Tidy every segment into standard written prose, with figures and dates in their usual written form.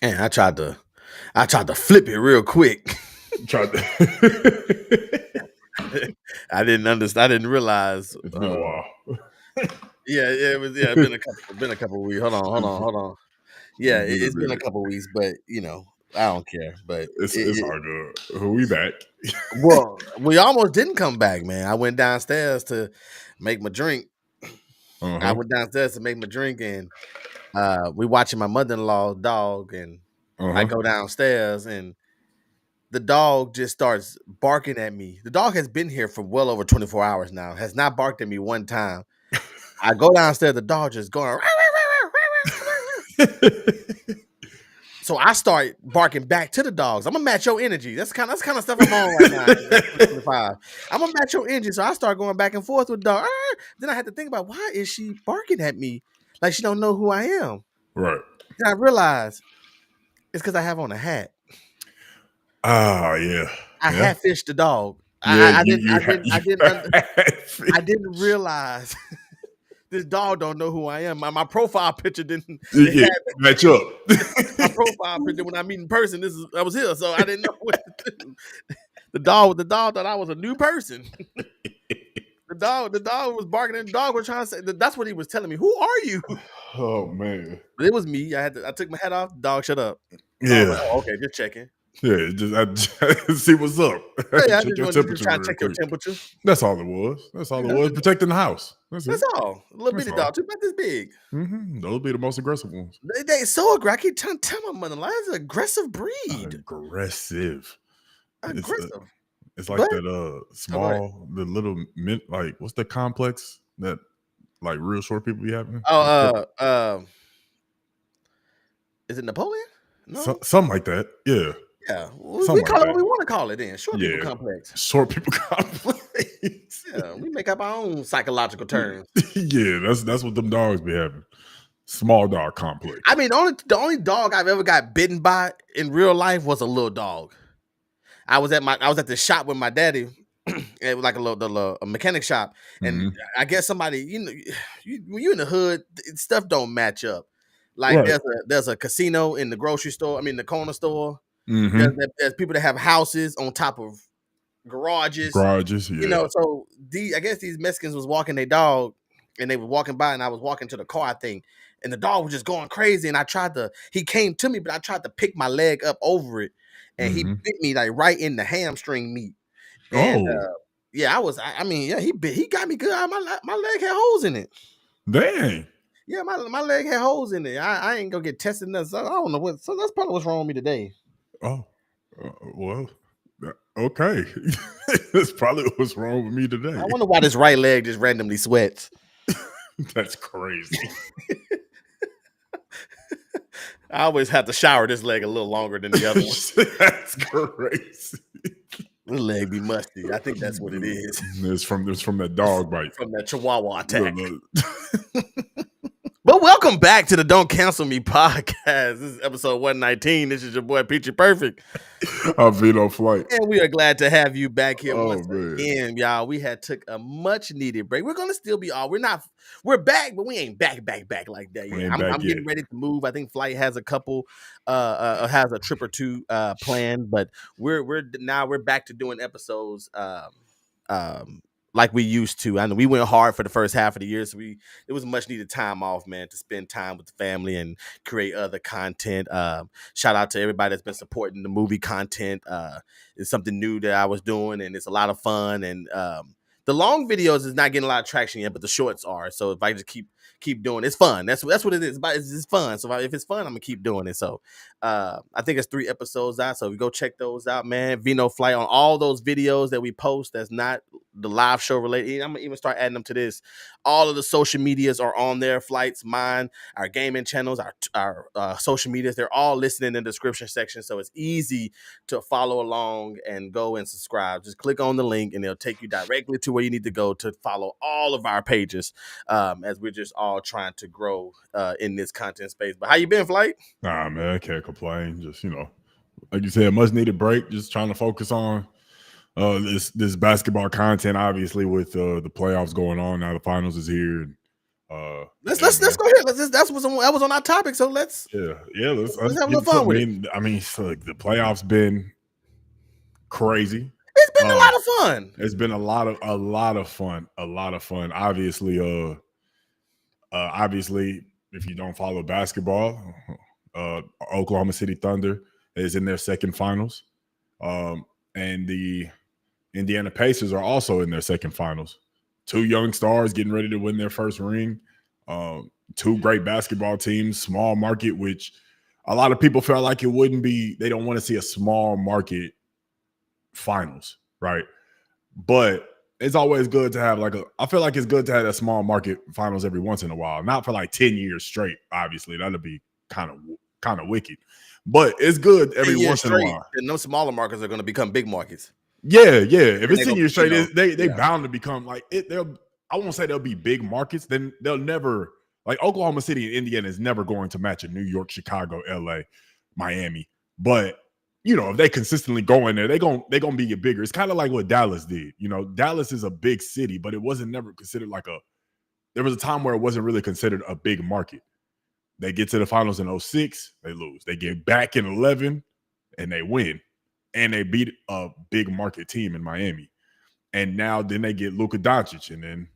And I tried to flip it real quick. Tried to. I didn't understand. I didn't realize. It's been a while. Yeah, it was. Yeah, it been a couple weeks. Hold on. Yeah, It's been a it's been a minute. couple weeks, but I don't care. But It's all good. We back. well, we almost didn't come back, man. I went downstairs to make my drink. I Uh-huh. went downstairs to make my drink, and we watching my mother-in-law's dog, and I Uh-huh. go downstairs, and the dog just starts barking at me. The dog has been here for well over 24 hours now. Has not barked at me one time. I go downstairs, the dog just going. So I start barking back to the dogs. I'm gonna match your energy. That's kind of stuff I'm on right now. At 25. I'm gonna match your energy. So I start going back and forth with the dog. Then I had to think about why is she barking at me like she don't know who I am. Right. Then I realized it's because I have on a hat. Ah, yeah. I Yeah. hat fished the dog. Yeah, I didn't you I had didn't I you didn't under, I didn't realize this dog don't know who I am. My profile picture didn't. It yeah, had match up. my profile picture when I meet in person. I was here, so I didn't know what to do. The dog thought I was a new person. The dog was barking, and the dog was trying to say that's what he was telling me. Who are you? Oh man. But it was me. I took my hat off. The dog, shut up. I was like, Yeah. oh, okay, just checking. Yeah, just see what's up. Yeah, I Check just your wanted to just temperature try to real check your quick. temperature. That's all it was. That's all it Yeah, was. Protecting the house. That's it. that's all. A little That's bitty all. dog, too about this big. Those be the most aggressive ones. They so aggressive. I keep trying to tell my mother-in-law it's an aggressive breed. Aggressive. It's Aggressive. it's like But that oh, go ahead. small the little mint like what's the complex that like real short people be having? Oh, Like, is it Napoleon? No. something like that. Yeah. Yeah, we Something like call it what that. we want to call it. Then short people Yeah. complex. Short people complex. Yeah, we make up our own psychological terms. Yeah, that's what them dogs be having. Small dog complex. I mean, the only dog I've ever got bitten by in real life was a little dog. I was at the shop with my daddy. It was like a mechanic shop, and Mhm. I guess somebody when you in the hood, stuff don't match up. Like Right. there's a casino in the grocery store. I mean the corner store. Mm-hmm. There's people that have houses on top of garages. Garages, yeah. So I guess these Mexicans was walking their dog, and they were walking by, and I was walking to the car, I think, and the dog was just going crazy, and he came to me, but I tried to pick my leg up over it, and he Mm-hmm. bit me like right in the hamstring meat, and Oh, yeah, I mean, yeah, he got me good. My leg had holes in it. dang. Yeah, my leg had holes in it. I ain't gonna get tested. Nothing. So I don't know what. So that's probably what's wrong with me today. Oh, well, okay. That's probably what's wrong with me today. I wonder why this right leg just randomly sweats. That's crazy. I always have to shower this leg a little longer than the other one. That's crazy. This leg be musty. I think that's what it is. It's from that dog bite. From that Chihuahua attack. Look. But welcome back to the Don't Cancel Me podcast. This is episode 119. This is your boy Peachy Perfect. I'm Vino Flight. And we are glad to have you back here Oh, once man. again, y'all. We had took a much needed break. We're gonna still be we're back, but we ain't back like that We yet. ain't I'm back getting yet. ready to move. I think Flight has a couple has a trip or two planned, but we're back to doing episodes like we used to. I know we went hard for the first half of the year, so it was much needed time off, man, to spend time with the family and create other content. Shout out to everybody that's been supporting the movie content. It's something new that I was doing, and it's a lot of fun. And the long videos is not getting a lot of traction yet, but the shorts are. So if I just keep doing it, it's fun. That's what it is. It's fun. So if it's fun, I'm gonna keep doing it. So I think it's 3 episodes out. So go check those out, man. Vino Flight on all those videos that we post. That's not the live show related. I'm gonna even start adding them to this. All of the social medias are on there. Flights, mine, our gaming channels, our social medias. They're all listed in the description section, so it's easy to follow along and go and subscribe. Just click on the link, and it'll take you directly to where you need to go to follow all of our pages. As we're just all trying to grow in this content space. But how you been, Flight? Nah, man, I can't complain. Just like you said, much needed break. Just trying to focus on this basketball content. Obviously, with the playoffs going on now, the finals is here. Yeah, Let's man. go ahead. That was on our topic. So let's Yeah. let's have a Get little into it. fun with it. I mean, so the playoffs been crazy. It's been a Uh, lot of fun. it's been a lot of fun. Obviously, if you don't follow basketball, uh, Oklahoma City Thunder is in their second finals, and the Indiana Pacers are also in their second finals. Two young stars getting ready to win their first ring. Two great basketball teams, small market, which a lot of people felt like it wouldn't be. They don't want to see a small market finals, right? But it's always good to have I feel like it's good to have a small market finals every once in a while, not for like 10 years straight. Obviously, that'd be kind of wicked, but it's good 10 every years once in a straight, while. and those smaller markets are going to become big markets. Yeah. If And it's they're 10 going years to, straight, they yeah. bound to become like it. I won't say they'll be big markets. Then they'll never, like Oklahoma City and Indiana is never going to match a New York, Chicago, LA, Miami. But if they consistently go in there, they're gonna be bigger. It's kind of like what Dallas did. Dallas is a big city, but it wasn't never considered there was a time where it wasn't really considered a big market. They get to the finals in 06, they lose. They get back in 11 and they win. And they beat a big market team in Miami. And now then they get Luka Doncic, and then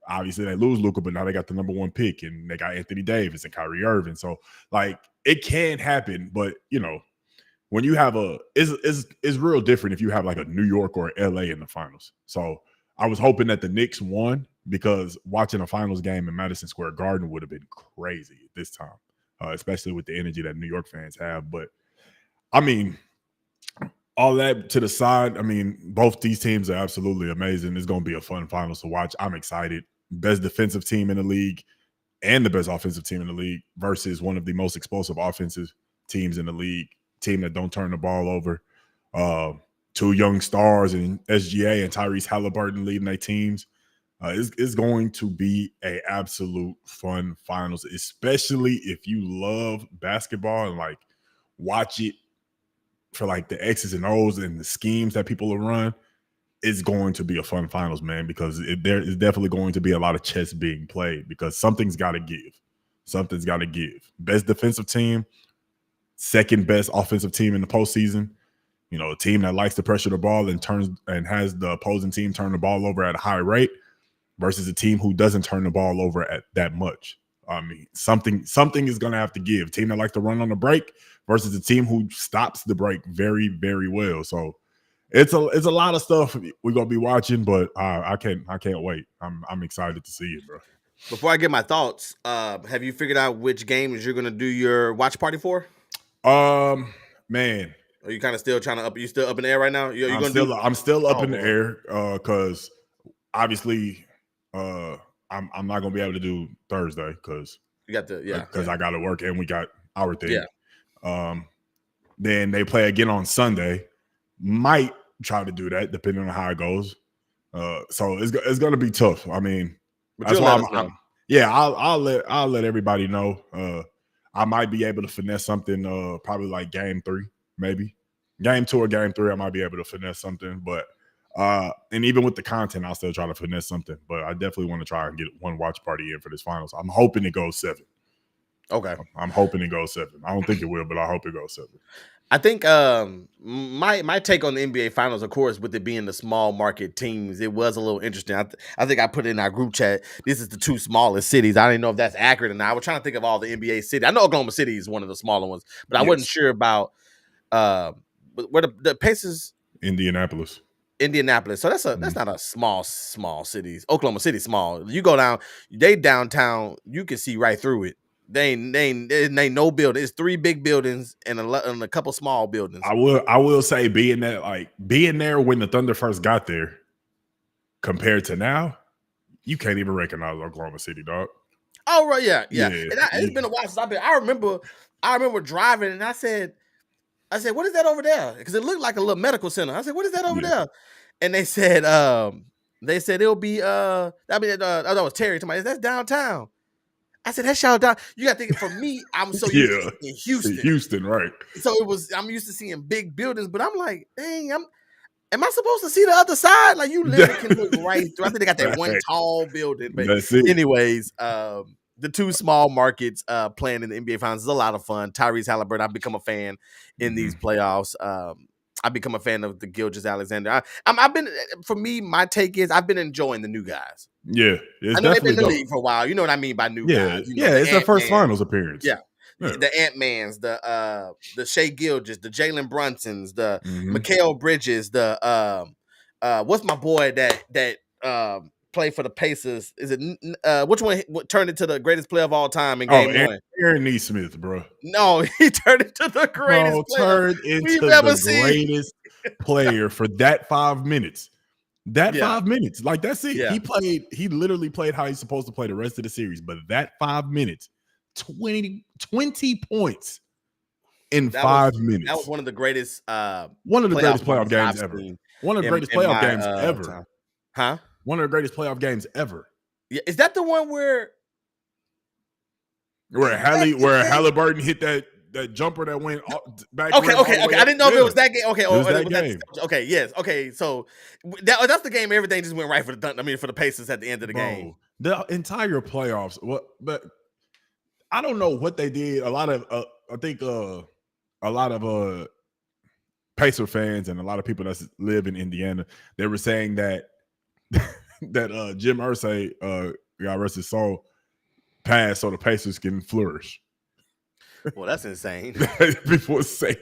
obviously they lose Luka, but now they got the number one pick, and they got Anthony Davis and Kyrie Irving. So it can happen, but when you have it's real different if you have like a New York or LA in the finals. So I was hoping that the Knicks won because watching a finals game in Madison Square Garden would have been crazy at this time, especially with the energy that New York fans have. But I mean, all that to the side, I mean, both these teams are absolutely amazing. It's going to be a fun finals to watch. I'm excited. Best defensive team in the league and the best offensive team in the league versus one of the most explosive offensive teams in the league, team that don't turn the ball over. Two young stars in SGA and Tyrese Halliburton leading their teams. It's going to be a absolute fun finals, especially if you love basketball and watch it for the X's and O's and the schemes that people will run. It's going to be a fun finals, man, because there is definitely going to be a lot of chess being played because something's got to give. Something's got to give. Best defensive team, second best offensive team in the postseason. A team that likes to pressure the ball and has the opposing team turn the ball over at a high rate versus a team who doesn't turn the ball over at that much. I mean, something is going to have to give. Team that likes to run on the break versus a team who stops the break very, very well. So it's a lot of stuff we're gonna be watching, but I can't wait. I'm excited to see it, bro. Before I get my thoughts, have you figured out which games you're going to do your watch party for? Man, Are you kind of still trying to up? You still up in the air right now? I'm still up in the Lord. air because obviously I'm not gonna be able to do Thursday because You got I got to work and we got our thing. Yeah. Then they play again on Sunday. Might try to do that depending on how it goes. So it's gonna be tough. I mean, But that's you'll why let us know. I'll let everybody know. I might be able to finesse something. Probably like game 3, maybe game 2 or game 3. I might be able to finesse something, but and even with the content, I'll still try to finesse something. But I definitely want to try and get one watch party in for this finals. I'm hoping it goes 7. Okay. I'm hoping it goes 7. I don't think it will, but I hope it goes 7. I think my take on the NBA Finals, of course, with it being the small market teams, it was a little interesting. I think I put it in our group chat. This is the 2 smallest cities. I didn't know if that's accurate or not. I was trying to think of all the NBA cities. I know Oklahoma City is one of the smaller ones, but I wasn't sure about where the Pacers. Indianapolis. So that's not a small cities. Oklahoma City small. You go down, they downtown, you can see right through it. They ain't no building. It's 3 big buildings and a couple small buildings. I will say being there when the Thunder first got there compared to now, you can't even recognize Oklahoma City, dog. Oh right, yeah. It's been a while since I've been. I remember driving and I said, what is that over there? Because it looked like a little medical center. I said, what is that over there? And they said it'll be that was Terry to my, that's downtown. I said, that's y'all down. You got to think, for me, I'm so used to seeing Houston. Houston, right. So I'm used to seeing big buildings, but I'm like, dang, Am I supposed to see the other side? Like, you literally can look right through. I think they got that one tall building. But That's it. anyways, the two small markets playing in the NBA Finals is a lot of fun. Tyrese Halliburton, I've become a fan in these playoffs. I've become a fan of the Gilgeous-Alexander. I've been, for me, my take is I've been enjoying the new guys. Yeah, it's I know they've been definitely in the dope. league for a while. You know what I mean by new Yeah, guys. You know, yeah, the it's their first Ant-Man, finals appearance. Yeah. Yeah. The Ant-Mans, the Shea Gilgeous, the Jalen Brunsons, the Mhm. Mikal Bridges, the what's my boy that played for the Pacers? Is it which one turned into the greatest player of all time in game one? Aaron Nesmith, bro. No, he turned into the greatest player Turned into we've ever the seen. greatest player for that 5 minutes. That Yeah. 5 minutes, like that's it. Yeah. He literally played how he's supposed to play the rest of the series. But that 5 minutes, 20 points in 5 minutes. That was one of the greatest one of the greatest playoff games I've ever. seen One of the greatest in playoff my, games ever. time. Huh? One of the greatest playoff games ever. Yeah, is that the one where Halliburton hit that jumper that went back? Okay. I didn't know if it was that game. Okay, it was that game. Okay, yes. Okay, so that's the game. Everything just went right for the Pacers at the end of the game. The entire playoffs. But I don't know what they did. A lot of I think a lot of Pacer fans and a lot of people that live in Indiana, they were saying that that Jim Irsay, God rest his soul, passed so the Pacers can flourish. Well, that's insane. people were saying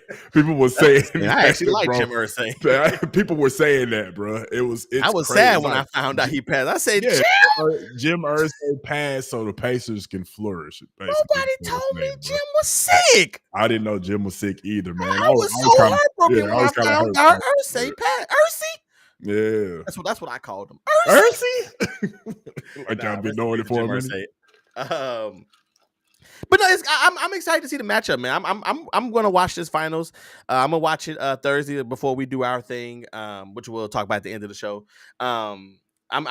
I actually like Jim Irsay. People were saying that, bro. I was crazy. Sad when I found out he passed. I said, Jim Irsay passed so the Pacers can flourish. Nobody told me Jim was sick. I didn't know Jim was sick either, man. I was so heartbroken when I found out Irsay passed. Irsay? Yeah. That's what I called him. Irsay? Like y'all been knowing it for a minute. But no, I'm excited to see the matchup, man. I'm gonna watch this finals. I'm gonna watch it Thursday before we do our thing, which we'll talk about at the end of the show. I'm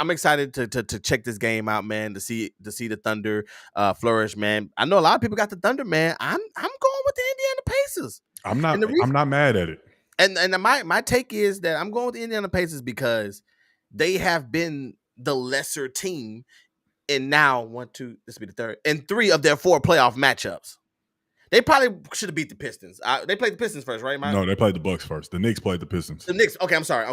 excited to check this game out, man. To see the Thunder flourish, man. I know a lot of people got the Thunder, man. I'm going with the Indiana Pacers. I'm not mad at it. And my take is that I'm going with the Indiana Pacers because they have been the lesser team. And now this will be the third, and 3 of their 4 playoff matchups. They probably should have beat the Pistons. They played the Pistons first, right, Mike? No, they played the Bucks first. The Knicks played the Pistons. The Knicks. Okay, I'm sorry.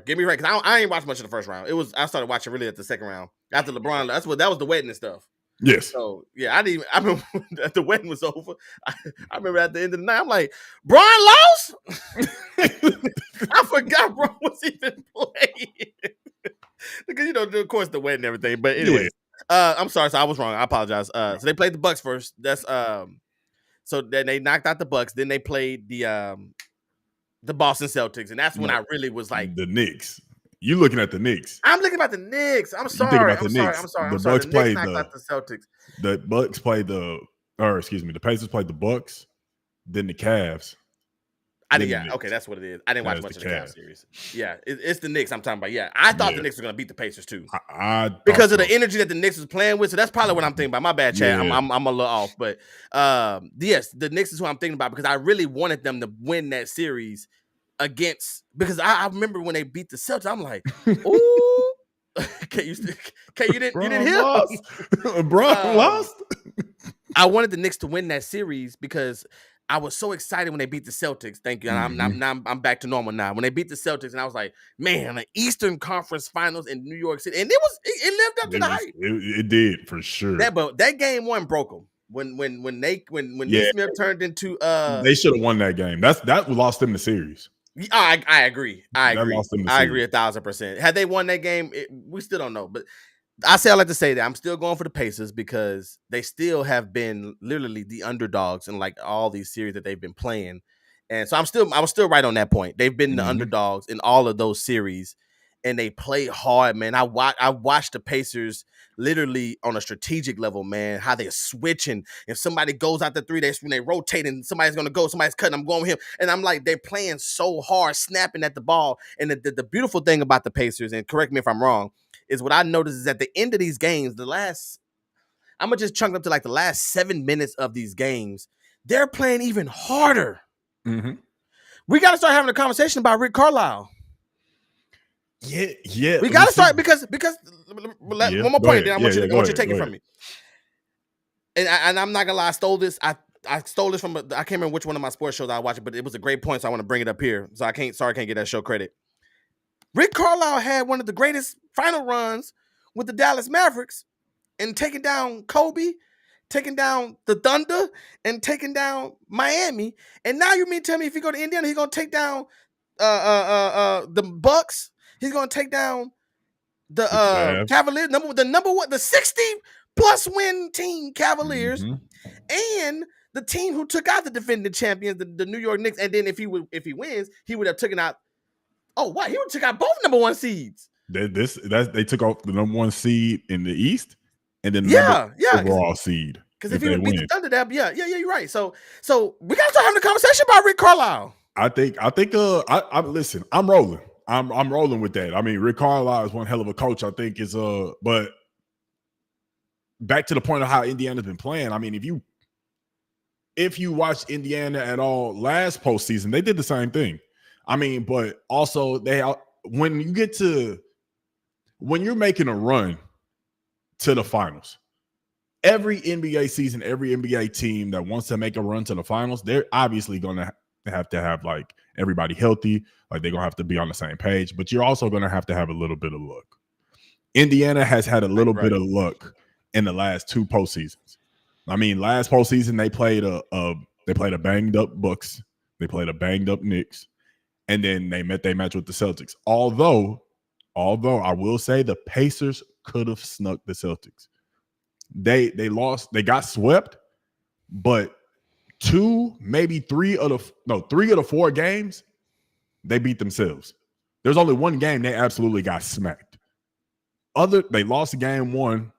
Get me right, because I ain't watched much of the first round. I started watching really at the second round after LeBron. That was the wedding and stuff. Yes. So yeah, I remember the wedding was over. I remember at the end of the night, I'm like, Bron lost. I forgot Bron was even playing because of course the wedding and everything. But anyway. Yeah. I'm sorry, so I was wrong. I apologize. So they played the Bucks first. That's so then they knocked out the Bucks. Then they played the Boston Celtics, and that's when I really was like the Knicks. You looking at the Knicks? I'm looking at the Knicks. I'm sorry. I'm sorry. The Bucks played the Celtics. The Bucks played the Pacers played the Bucks, then the Cavs. Okay, that's what it is. I didn't watch much of the Cavs series. Yeah, it's the Knicks I'm talking about. Yeah, I thought the Knicks were going to beat the Pacers too, because of the energy that the Knicks was playing with. So that's probably what I'm thinking about. My bad, Chad. Yeah. I'm a little off, but yes, the Knicks is who I'm thinking about because I really wanted them to win that series because I remember when they beat the Celtics. I'm like, ooh, you didn't hear lost. Bron lost. I wanted the Knicks to win that series because I was so excited when they beat the Celtics. Thank you. And I'm back to normal now. When they beat the Celtics, and I was like, man, the Eastern Conference Finals in New York City, and it lived up to the hype. It did for sure. That game 1 broke them. When Nesmith turned into they should have won that game. That lost them the series. I agree. I agree 1,000%. Had they won that game, we still don't know, but. I like to say that I'm still going for the Pacers because they still have been literally the underdogs in like all these series that they've been playing. And so I was still right on that point. They've been the underdogs in all of those series and they play hard, man. I watched the Pacers literally on a strategic level, man, how they're switching. If somebody goes out the 3, when they rotate and somebody's going to go, somebody's cutting, I'm going with him. And I'm like, they're playing so hard, snapping at the ball. And the beautiful thing about the Pacers, and correct me if I'm wrong, is what I noticed is at the end of these games, I'm going to just chunk up to like the last 7 minutes of these games, they're playing even harder. Mm-hmm. We got to start having a conversation about Rick Carlisle. Yeah. We gotta start because Yeah. one more Go point, ahead. then I Yeah, want you yeah. to, Go to ahead. take Go it from ahead. me. And I'm not gonna lie, I stole this. I stole this from I can't remember which one of my sports shows I watched, but it was a great point, so I want to bring it up here. So I can't get that show credit. Rick Carlisle had one of the greatest final runs with the Dallas Mavericks and taking down Kobe, taking down the Thunder, and taking down Miami. And now you mean tell me if he go to Indiana, he's gonna take down the Bucks. He's gonna take down the The Cavs. Cavaliers, number one, the 60 plus win team Cavaliers, Mhm. and the team who took out the defending champions, the New York Knicks. And then if he wins, he would have taken out. Oh, what? He would have took out both number one seeds. They took off the number 1 seed in the East and then the number Yeah, overall seed because if if he they would beat the win. Thunder, you're right. So we gotta start having a conversation about Rick Carlisle. I think I listen, I'm rolling. I'm rolling with that. I mean, Rick Carlisle is one hell of a coach. I think is but back to the point of how Indiana's been playing. I mean, if you watched Indiana at all last postseason, they did the same thing. I mean, but also when you're making a run to the finals, every NBA season, every NBA team that wants to make a run to the finals, they're obviously going to have like everybody healthy. Like they're going to have to be on the same page, but you're also going to have a little bit of luck. Indiana has had a little bit of luck in the last 2 postseasons. I mean, last postseason they played a banged up Bucks, they played a banged up Knicks, and then they match with the Celtics. Although I will say the Pacers could have snuck the Celtics. They lost, they got swept, but 3 of the 4 games they beat themselves. There's only one game they absolutely got smacked. They lost game 1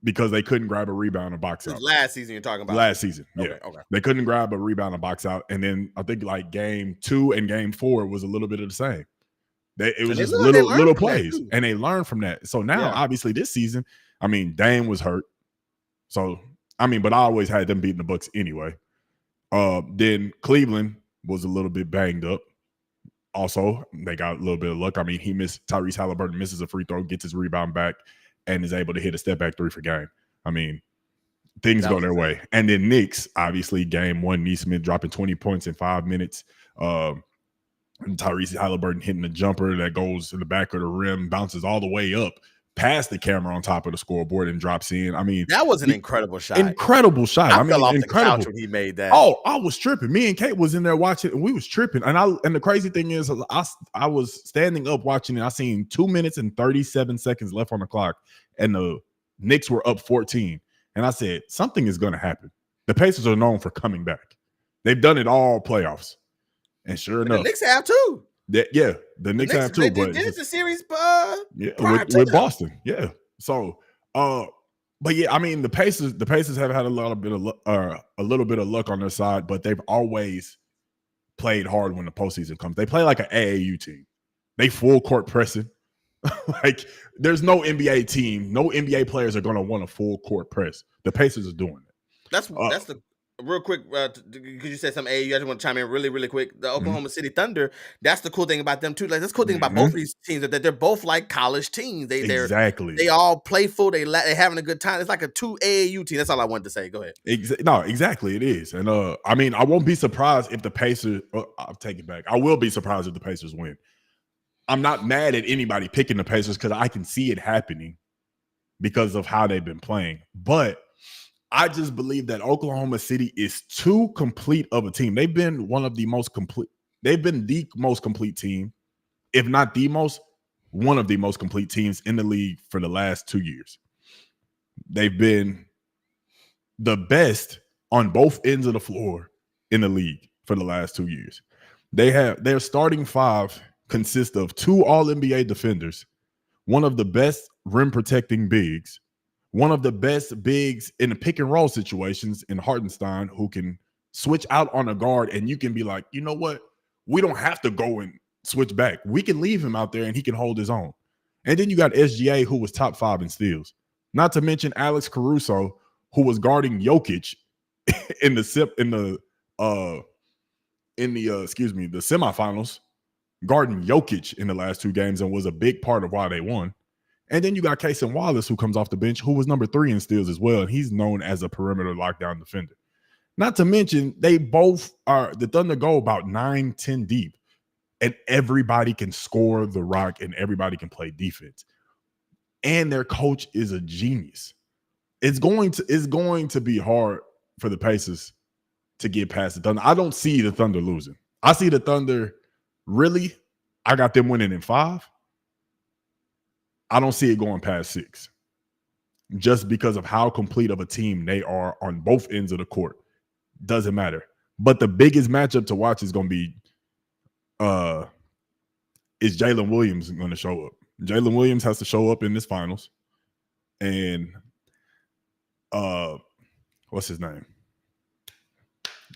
because they couldn't grab a rebound and box out. Last season you're talking about? Last season, yeah. Okay. They couldn't grab a rebound and box out. And then I think like game 2 and game 4 was a little bit of the same. It was just little plays. And they learned from that. So now, obviously, this season, I mean, Dame was hurt. So, I mean, but I always had them beating the Bucks anyway. Then Cleveland was a little bit banged up. Also, they got a little bit of luck. I mean, Tyrese Halliburton misses a free throw, gets his rebound back, and is able to hit a step back 3 for game. I mean, things go their way. And then Knicks, obviously, game 1, Neesmith dropping 20 points in 5 minutes. And Tyrese Halliburton hitting a jumper that goes in the back of the rim, bounces all the way up past the camera on top of the scoreboard and drops in. I mean, that was an incredible shot. Incredible shot. I mean, fell off incredible. The couch when he made that. Oh, I was tripping. Me and Kate was in there watching, and we was tripping. And the crazy thing is, I was standing up watching it. I seen 2 minutes and 37 seconds left on the clock, and the Knicks were up 14. And I said, something is going to happen. The Pacers are known for coming back. They've done it all playoffs. And sure enough, the Knicks have too. The Knicks have too. But did the series, with Boston, yeah. So, but yeah, I mean, the Pacers have had a little bit of luck on their side, but they've always played hard when the postseason comes. They play like an AAU team. They full court pressing. Like there's no NBA team, no NBA players are going to want a full court press. The Pacers are doing it. That's the real quick, because you said something. I just want to chime in really quick. The Oklahoma City Thunder. That's the cool thing about them too. Like that's the cool thing about both of these teams that they're both like college teams. They all playful. They're having a good time. It's like a 2 AAU team. That's all I wanted to say. Go ahead. No, exactly. It is. And I mean, I won't be surprised if the Pacers. I'll take it back. I will be surprised if the Pacers win. I'm not mad at anybody picking the Pacers because I can see it happening because of how they've been playing. But I just believe that Oklahoma City is too complete of a team. They've been the most complete team, if not one of the most complete teams in the league for the last 2 years. They've been the best on both ends of the floor in the league for the last 2 years. Their starting 5 consist of 2 All-NBA defenders, one of the best rim protecting bigs, one of the best bigs in the pick and roll situations in Hartenstein, who can switch out on a guard and you can be like, you know what? We don't have to go and switch back. We can leave him out there and he can hold his own. And then you got SGA, who was top 5 in steals. Not to mention Alex Caruso, who was guarding Jokic in the semifinals guarding Jokic in the last 2 games and was a big part of why they won. And then you got Cason Wallace, who comes off the bench, who was number 3 in steals as well. And he's known as a perimeter lockdown defender. Not to mention, they both are the Thunder go about 9-10 deep, and everybody can score the rock and everybody can play defense. And their coach is a genius. It's going to be hard for the Pacers to get past the Thunder. I don't see the Thunder losing. I see the Thunder really. I got them winning in 5. I don't see it going past 6, just because of how complete of a team they are on both ends of the court. Doesn't matter. But the biggest matchup to watch is going to be is Jalen Williams going to show up. Jalen Williams has to show up in this finals. And what's his name?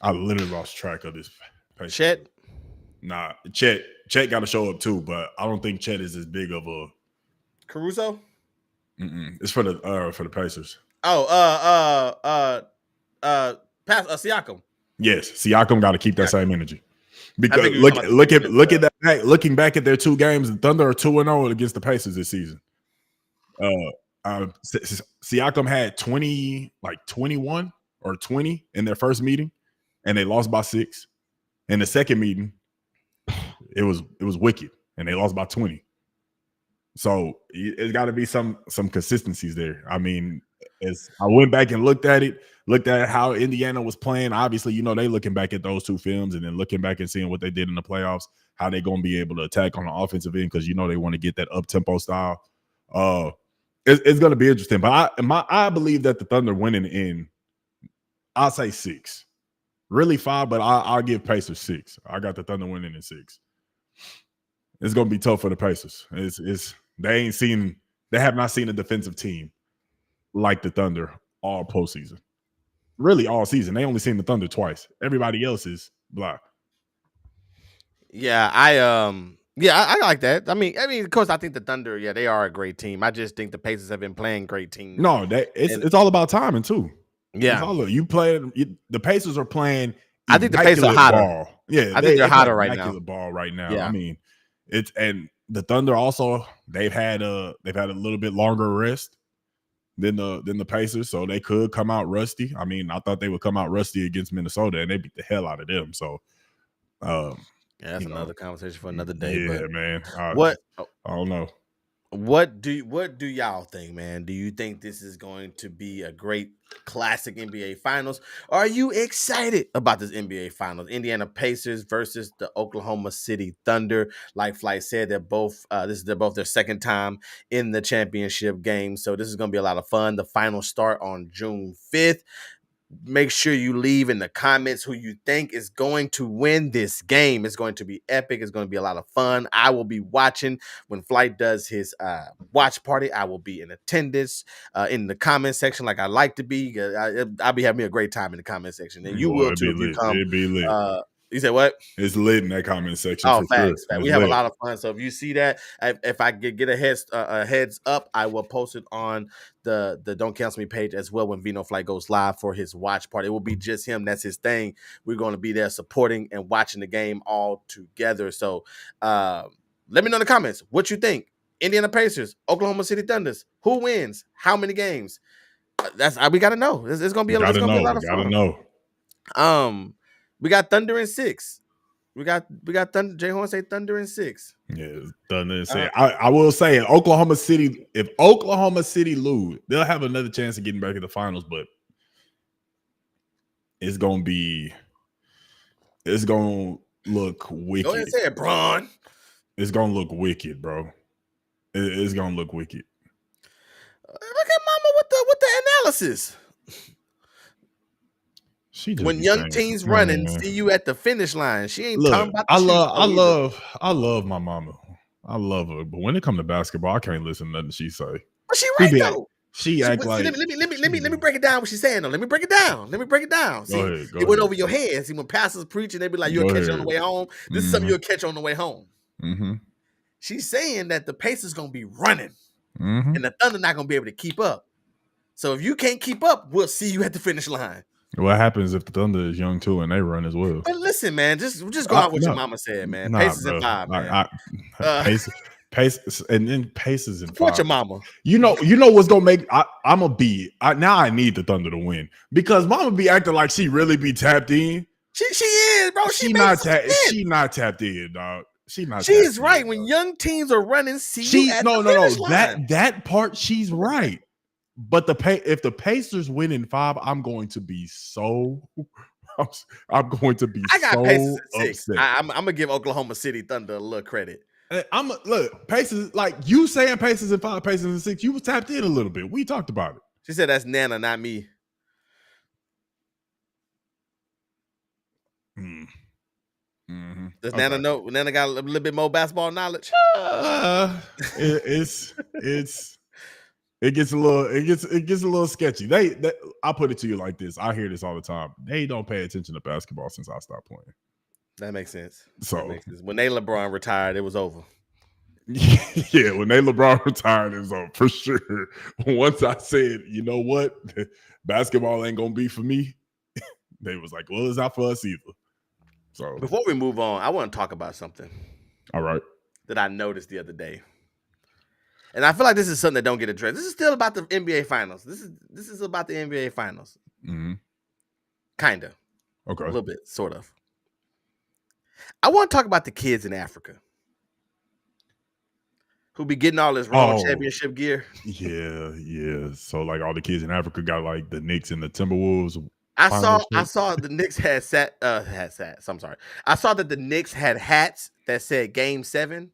I literally lost track of this. Chet? Nah, Chet got to show up too, but I don't think Chet is as big of a Caruso? It's for the Pacers. Siakam. Yes, Siakam got to keep that same energy. Because looking back at their 2 games, the Thunder are 2-0 against the Pacers this season. Siakam had 21 or 20 in their first meeting, and they lost by 6. In the second meeting, it was wicked, and they lost by 20. So it's got to be some consistencies there. I mean, as I went back and looked at how Indiana was playing. Obviously, they looking back at those 2 films and then looking back and seeing what they did in the playoffs, how they're going to be able to attack on the offensive end, because they want to get that up-tempo style. It's going to be interesting. But I believe that the Thunder winning in, I'll say 6. Really 5, but I'll give Pacers 6. I got the Thunder winning in 6. It's going to be tough for the Pacers. They have not seen a defensive team like the Thunder all postseason. Really all season. They only seen the Thunder twice. Everybody else is blah. Yeah, I like that. I mean, of course, I think the Thunder, they are a great team. I just think the Pacers have been playing great teams. No, it's all about timing too. Yeah, the Pacers are playing. I think the Pacers are hotter. Ball. Yeah, I think they're hotter right now. Ball right now. Yeah. I mean, and the Thunder also they've had a little bit longer rest than the Pacers, so they could come out rusty. I mean, I thought they would come out rusty against Minnesota, and they beat the hell out of them. So, that's another conversation for another day. Yeah, but man. I don't know. What do y'all think, man? Do you think this is going to be a great classic NBA Finals? Are you excited about this NBA Finals? Indiana Pacers versus the Oklahoma City Thunder. Like Flight said, they're both their second time in the championship game, so this is going to be a lot of fun. The finals start on June 5th. Make sure you leave in the comments who you think is going to win this game. It's going to be epic. It's going to be a lot of fun. I will be watching when Flight does his watch party. I will be in attendance in the comment section like I like to be. I'll be having a great time in the comment section. And you will too if you come. It'd be lit. You said what? It's lit in that comment section. Oh, for facts. Sure. We have a lot of fun. So if you see that, if I get a heads up, I will post it on the Don't Cancel Me page as well when Vino Flight goes live for his watch party. It will be just him. That's his thing. We're going to be there supporting and watching the game all together. So let me know in the comments what you think. Indiana Pacers, Oklahoma City Thunders. Who wins? How many games? We got to know. It's going to be a lot of fun. Know. We got Thunder in 6. We got Thunder. Jay Horn say Thunder in 6. Yeah, Thunder in 6. I will say, if Oklahoma City lose, they'll have another chance of getting back in the finals, but it's gonna look wicked. Go ahead and say it, Bron. It's gonna look wicked, bro. It's gonna look wicked. Look at Mama with the analysis. When young teens running, see you at the finish line. She ain't talking about. I love my mama. I love her, but when it comes to basketball, I can't listen to nothing she say. But she right though. She act like. Let me break it down. What she's saying though. Let me break it down. See, it went over your head. See, when pastors preaching, they be like, "You'll catch it on the way home." This is something you'll catch on the way home. Mm-hmm. She's saying that the Pacers gonna be running, and the Thunder not gonna be able to keep up. So if you can't keep up, we'll see you at the finish line. What happens if the Thunder is young too and they run as well? But listen, man, just go off what your No, mama said, man. nah, Paces in bro. 5, Like man. Uh, pace, and then paces in support 5. your mama. You know what's gonna make I'm gonna be now. I need the Thunder to win because Mama be acting like she really be tapped in. She is, bro. She makes sense. She not tapped in, dog. She not. She is right. In, when dog. young teams are running, see you at no the finish line. that part she's right. But if the Pacers win in 5, I'm going to be so. I'm going to be I got so Pacers at 6. upset. I'm gonna give Oklahoma City Thunder a little credit. Look, Pacers, like you saying Pacers in 5, Pacers in 6, you was tapped in a little bit. We talked about it. She said that's Nana, not me. Mm-hmm. Does Nana know? Nana got a little bit more basketball knowledge. It gets a little sketchy. I'll put it to you like this. I hear this all the time. They don't pay attention to basketball since I stopped playing. That makes sense. So when they LeBron retired, it was over. Yeah, when they LeBron retired, it was over for sure. Once I said, you know what, basketball ain't gonna be for me, they was like, well, it's not for us either. So before we move on, I want to talk about something. All right. That I noticed the other day. And I feel like this is something that don't get addressed. This is still about the NBA Finals. This is about the NBA Finals. Mm-hmm. Kind of. Okay. A little bit, sort of. I want to talk about the kids in Africa who be getting all this wrong championship gear. Yeah. So like all the kids in Africa got like the Knicks and the Timberwolves. I saw the Knicks had sats. I'm sorry. I saw that the Knicks had hats that said Game 7.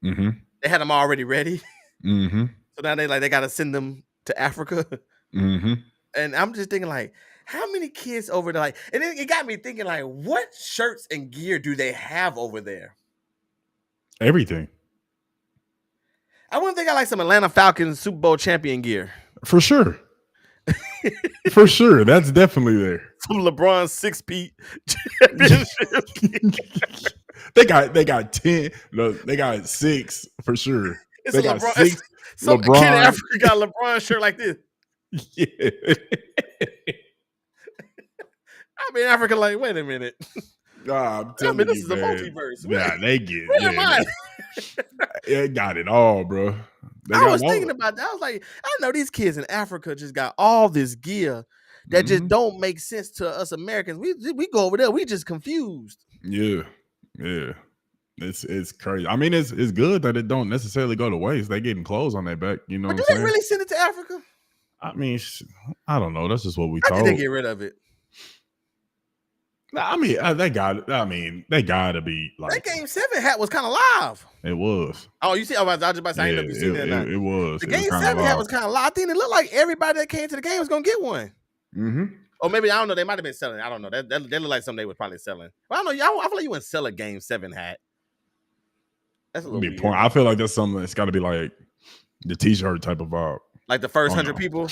Mm-hmm. They had them already ready. Mm-hmm. So now they got to send them to Africa. Mm-hmm. And I'm just thinking like, how many kids over there? Like, and then it got me thinking like, what shirts and gear do they have over there? Everything. I wonder if they got like some Atlanta Falcons Super Bowl champion gear. For sure. For sure. That's definitely there. Some LeBron 6-peat championship. They got 10. No, they got 6 for sure. It's they got LeBron, 6. Some LeBron. kid in Africa got a LeBron shirt like this. Yeah. I'm in Africa like, wait a minute. Nah, I'm telling this you, is man. a multiverse. Nah, they get Where am I? They got it all, bro. I was thinking about that. I was like, I know these kids in Africa just got all this gear that just don't make sense to us Americans. We go over there, we just confused. Yeah. It's crazy. I mean, it's good that it don't necessarily go to waste. They getting clothes on their back. You know, but what do I'm they saying? really send it to Africa? I mean, I don't know. That's just what we I told. think they get rid of it. I mean, they got to be like that Game 7 hat was kind of live. It was. Oh, you see? I was just about to say, I ain't know if you seen that. It was. The Game 7 hat was kind of live. I think it looked like everybody that came to the game was gonna get one. Mm-hmm. Or maybe I don't know. They might have been selling. I don't know. That looked like something they were probably selling. Well, I don't know. I feel like you wouldn't sell a Game 7 hat. That's a little weird. I feel like that's something that's got to be like the T-shirt type of vibe. Like the first 100 people.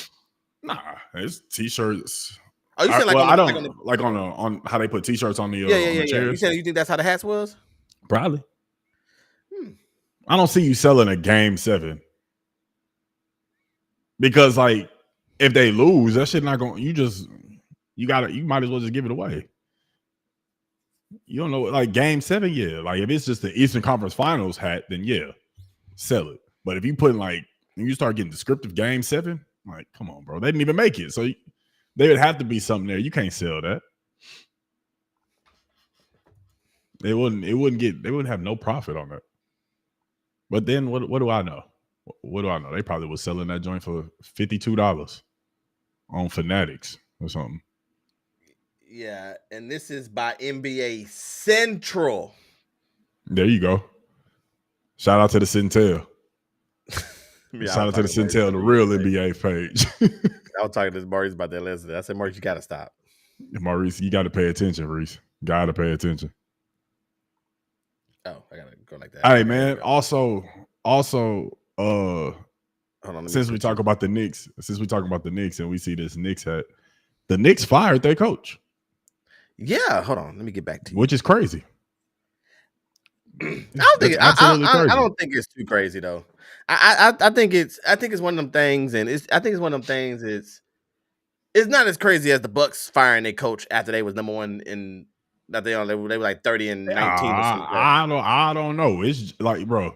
Nah, it's T-shirts. Oh, you said on how they put T-shirts on the on the chairs. You think that's how the hats was? Probably. I don't see you selling a Game 7 because like if they lose, that shit not going. You might as well just give it away. You don't know, like Game 7, yeah. Like if it's just the Eastern Conference Finals hat, then yeah, sell it. But if you put when you start getting descriptive Game 7, like come on, bro, they didn't even make it, so they would have to be something there. You can't sell that. They wouldn't have no profit on that. But then what do I know? What do I know? They probably was selling that joint for $52 on Fanatics or something. Yeah, and this is by NBA Central. There you go. Shout out to the Centel. Shout out to the Centel, the real NBA page. I was talking to Maurice about that last day. I said, Maurice, you got to stop. Maurice, you got to pay attention, Reese. Got to pay attention. Oh, I got to go like that. Hey, man. Also, since we talk about the Knicks and we see this Knicks hat, the Knicks fired their coach. Yeah, hold on. Let me get back to you. Which is crazy. I don't think it's too crazy though. I think it's one of them things, and it's It's not as crazy as the Bucks firing their coach after they was number one in that they were like 30-19 or something like that. I don't know. It's like, bro.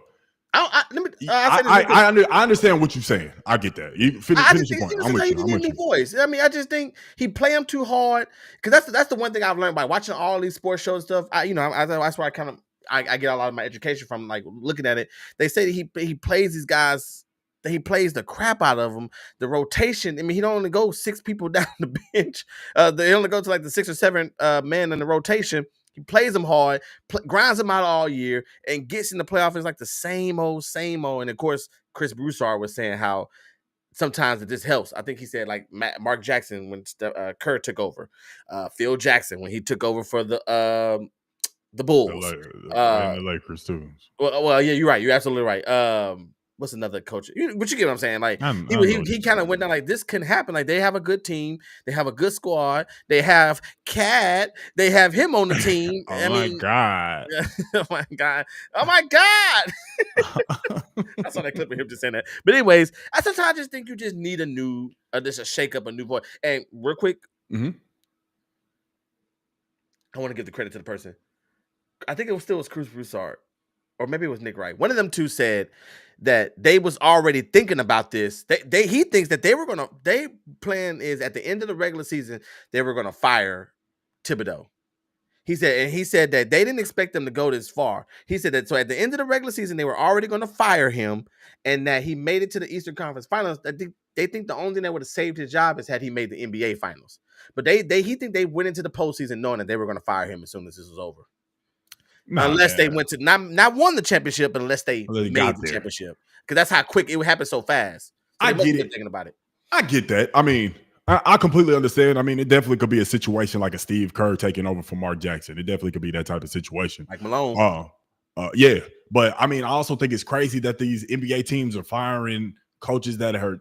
I'll say this real quick. I understand what you're saying. I get that. You I finish just your think point. I'm with sometimes he you. I'm didn't need with new you. voice. I mean, I just think he play him too hard because that's the one thing I've learned by watching all these sports shows stuff. That's where I get a lot of my education from, like looking at it. They say that he plays these guys. That he plays the crap out of them. The rotation. I mean, he don't only go 6 people down the bench. They only go to like the 6 or 7 men in the rotation. He plays them hard, grinds them out all year, and gets in the playoff. It's like the same old. And of course, Chris Broussard was saying how sometimes it just helps. I think he said like Mark Jackson when Kerr took over, Phil Jackson when he took over for the Bulls, And the Lakers too. Well, yeah, you're right. You're absolutely right. What's another coach? But you get what I'm saying. Like he kind of went down like this can happen. Like they have a good team, they have a good squad, they have Cat, they have him on the team. God! Oh my god! Oh my god! I saw that clip of him just saying that. But anyways, I sometimes just think you just need just a shake up, a new voice. And real quick, I want to give the credit to the person. I think it was Cruz Broussard, or maybe it was Nick Wright. One of them two said that they was already thinking about this. He thinks that their plan is at the end of the regular season, they were gonna fire Thibodeau. He said that they didn't expect them to go this far. He said that so at the end of the regular season, they were already going to fire him, and that he made it to the Eastern Conference Finals. They think the only thing that would have saved his job is had he made the NBA Finals. But he think they went into the postseason knowing that they were going to fire him as soon as this was over. Unless they went to not won the championship, but unless they made the championship, because that's how quick it would happen so fast. So I get it. Thinking about it. I get that. I mean, I completely understand. I mean, it definitely could be a situation like a Steve Kerr taking over for Mark Jackson. It definitely could be that type of situation. Like Malone. Yeah. But I mean, I also think it's crazy that these NBA teams are firing coaches that are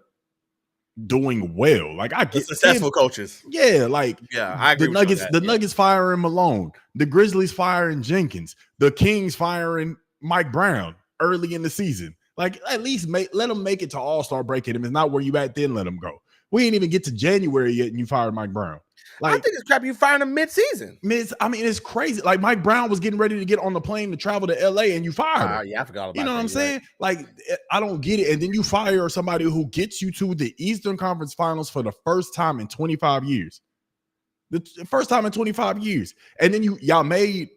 doing well. Like I get successful coaches. Yeah, like I agree. The Nuggets firing Malone, the Grizzlies firing Jenkins, the Kings firing Mike Brown early in the season. Like at least let them make it to All-Star break. If it's not where you at, then let them go. We ain't even get to January yet, and you fired Mike Brown. Like, I think it's crap you fired him mid-season. I mean, it's crazy. Like Mike Brown was getting ready to get on the plane to travel to LA, and you fired him. Yeah, I forgot about that. You know what I'm saying? Like, I don't get it. And then you fire somebody who gets you to the Eastern Conference Finals for the first time in 25 years. The first time in 25 years. And then y'all made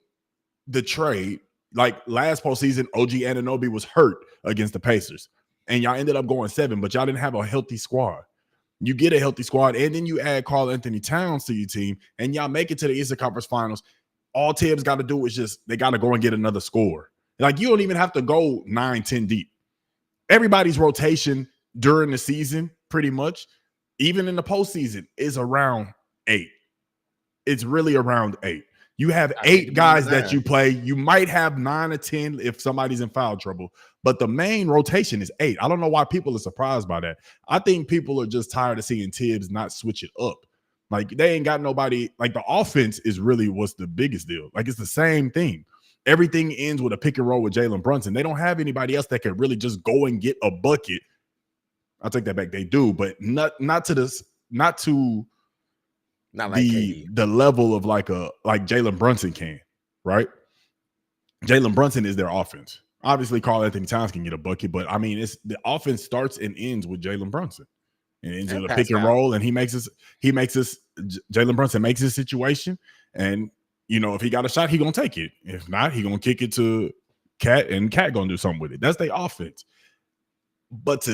the trade. Like last postseason, OG Anunoby was hurt against the Pacers, and y'all ended up going 7, but y'all didn't have a healthy squad. You get a healthy squad, and then you add Karl-Anthony Towns to your team, and y'all make it to the Eastern Conference Finals. All Tibbs got to do is they got to go and get another score. Like, you don't even have to go 9, 10 deep. Everybody's rotation during the season, pretty much, even in the postseason, is around 8. It's really around 8. You have 8 guys that you play. You might have 9 or 10 if somebody's in foul trouble, but the main rotation is 8. I don't know why people are surprised by that. I think people are just tired of seeing Tibbs not switch it up. Like, they ain't got nobody. Like, the offense is really what's the biggest deal. Like, it's the same thing. Everything ends with a pick and roll with Jalen Brunson. They don't have anybody else that can really just go and get a bucket. I'll take that back. They do, but not like the level of like Jalen Brunson can, right? Jalen Brunson is their offense. Obviously, Karl-Anthony Towns can get a bucket, but I mean, it's the offense starts and ends with Jalen Brunson. And ends with a pick and roll, and Jalen Brunson makes his situation, and if he got a shot, he gonna take it. If not, he gonna kick it to Cat, and Cat gonna do something with it. That's their offense. But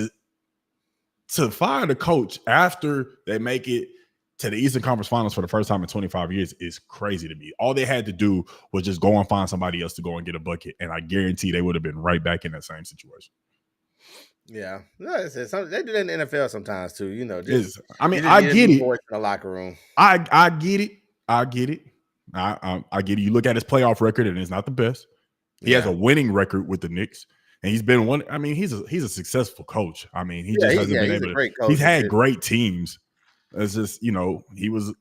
to fire the coach after they make it to the Eastern Conference Finals for the first time in 25 years is crazy to me. All they had to do was just go and find somebody else to go and get a bucket, and I guarantee they would have been right back in that same situation. Yeah, they do that in the NFL sometimes too. I get it. In the locker room, I get it. I get it. I get it. You look at his playoff record, and it's not the best. He has a winning record with the Knicks, and he's been one. I mean, he's a successful coach. I mean, he just hasn't been able to. He's had great teams. It's just, he was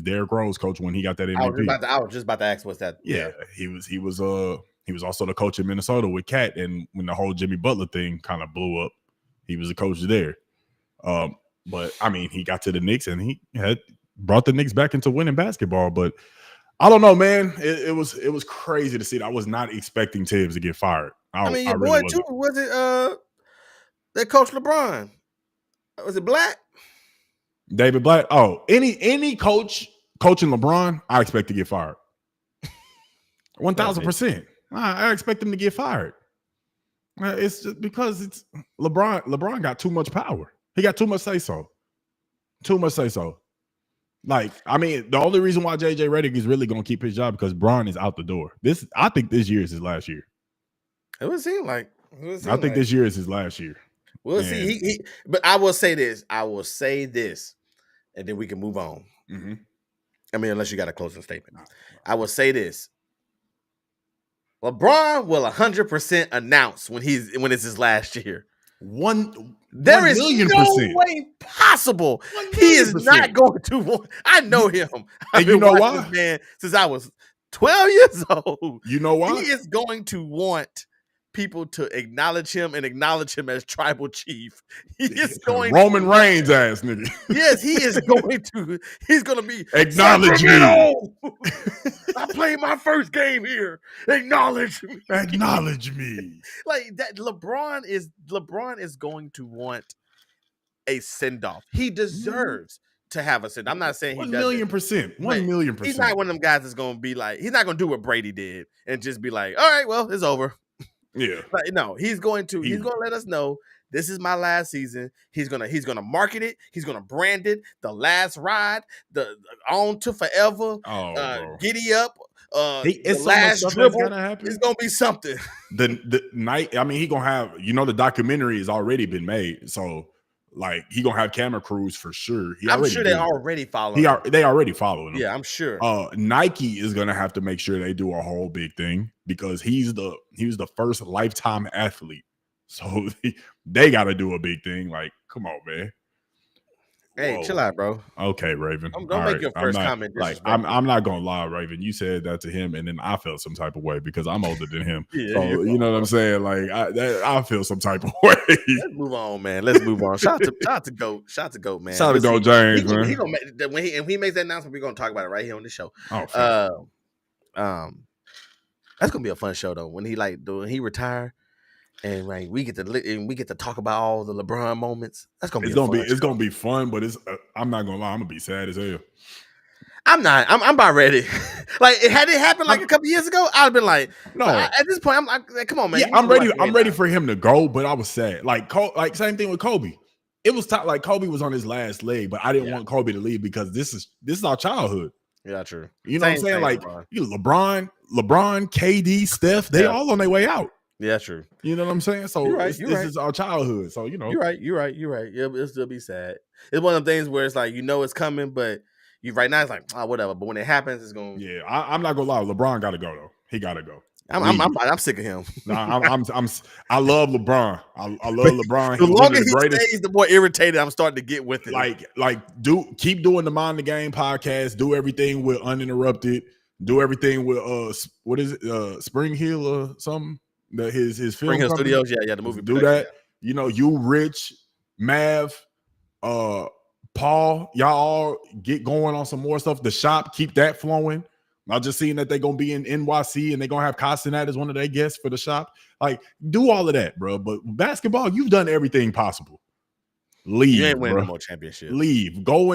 Derrick Rose coach when he got that MVP. I was just about to ask what's that. Yeah, he was also the coach in Minnesota with Cat, and when the whole Jimmy Butler thing kind of blew up, he was the coach there. But I mean, he got to the Knicks and he had brought the Knicks back into winning basketball. But I don't know, man. It was crazy to see. I was not expecting Tibbs to get fired. I mean, I your really boy too. wasn't. Was it that coach LeBron? Was it Black? David Black. Oh, any coach coaching LeBron, I expect to get fired. 1,000%. I expect him to get fired. It's just because it's LeBron. LeBron got too much power. He got too much say so. Too much say so. Like, I mean, the only reason why JJ Redick is really going to keep his job because Bron is out the door. I think this year is his last year. It would seem like. I think this year is his last year. We'll see. But I will say this. And then we can move on. Mm-hmm. I mean, unless you got a closing statement. I will say this. LeBron will 100% announce when it's his last year. There is no way possible he is not going to. I know him. And you know why? This man since I was 12 years old. You know why? He is going to want people to acknowledge him and acknowledge him as tribal chief. He is going Roman Reigns ass nigga. Yes, he is going to. He's going to be acknowledge me. I played my first game here. Acknowledge me. Acknowledge me. Like that. LeBron is going to want a send off. He deserves to have a send. I'm not saying he 1,000,000%. 1,000,000%. He's not one of them guys that's going to be like. He's not going to do what Brady did and just be like, all right, well, it's over. Yeah. But no, he's going to let us know this is my last season. He's gonna market it. He's gonna brand it. The last ride, the on to forever. Giddy up. The last dribble. It's gonna be something. The night. I mean, he gonna have. The documentary has already been made. So like he gonna have camera crews for sure. I'm sure they already following. They already following him. Yeah, I'm sure. Nike is gonna have to make sure they do a whole big thing because he was the first lifetime athlete. So they got to do a big thing. Like, come on, man. Hey, chill out, bro. Okay, Raven. Don't make your first comment. Like, I'm not gonna lie, Raven. You said that to him, and then I felt some type of way because I'm older than him. So you know what I'm saying? Like, I feel some type of way. Let's move on, man. Let's move on. Shout out to Goat. Shout out to Goat, man. Shout out to Goat James, man. He gonna make, when he makes that announcement, we're gonna talk about it right here on the show. That's gonna be a fun show though. When he retire. And like we get to talk about all the LeBron moments. That's gonna be it's gonna be fun, but I'm not gonna lie, I'm gonna be sad as hell. I'm not. I'm about ready. Like had it happened like a couple years ago, I'd have been like, no. At this point, I'm like, come on, man. Yeah, I'm ready. I'm ready for him to go, but I was sad. Like same thing with Kobe. It was like Kobe was on his last leg, but I didn't want Kobe to leave because this is our childhood. Yeah, true. You know what I'm saying? Like LeBron, KD, Steph, they all on their way out. Yeah, true. You know what I'm saying? So this is our childhood. So You're right. Yeah, it'll still be sad. It's one of the things where it's like it's coming, but right now it's like whatever. But when it happens, it's going. Yeah, I'm not gonna lie. LeBron got to go though. He got to go. I'm sick of him. I love LeBron. I love LeBron. The longer he stays, the more irritated I'm starting to get with it. Keep doing the Mind the Game podcast. Do everything with Uninterrupted. Do everything with what is it? Spring Hill or something. His film Spring Hill Studios, yeah, the movie. Do that. Yeah. You, Rich, Mav, Paul, y'all all get going on some more stuff. The shop, keep that flowing. I just seen that they're gonna be in NYC and they're gonna have Castanat as one of their guests for the shop. Like, do all of that, bro. But basketball, you've done everything possible. Leave. You ain't winning no more championships. Leave. Go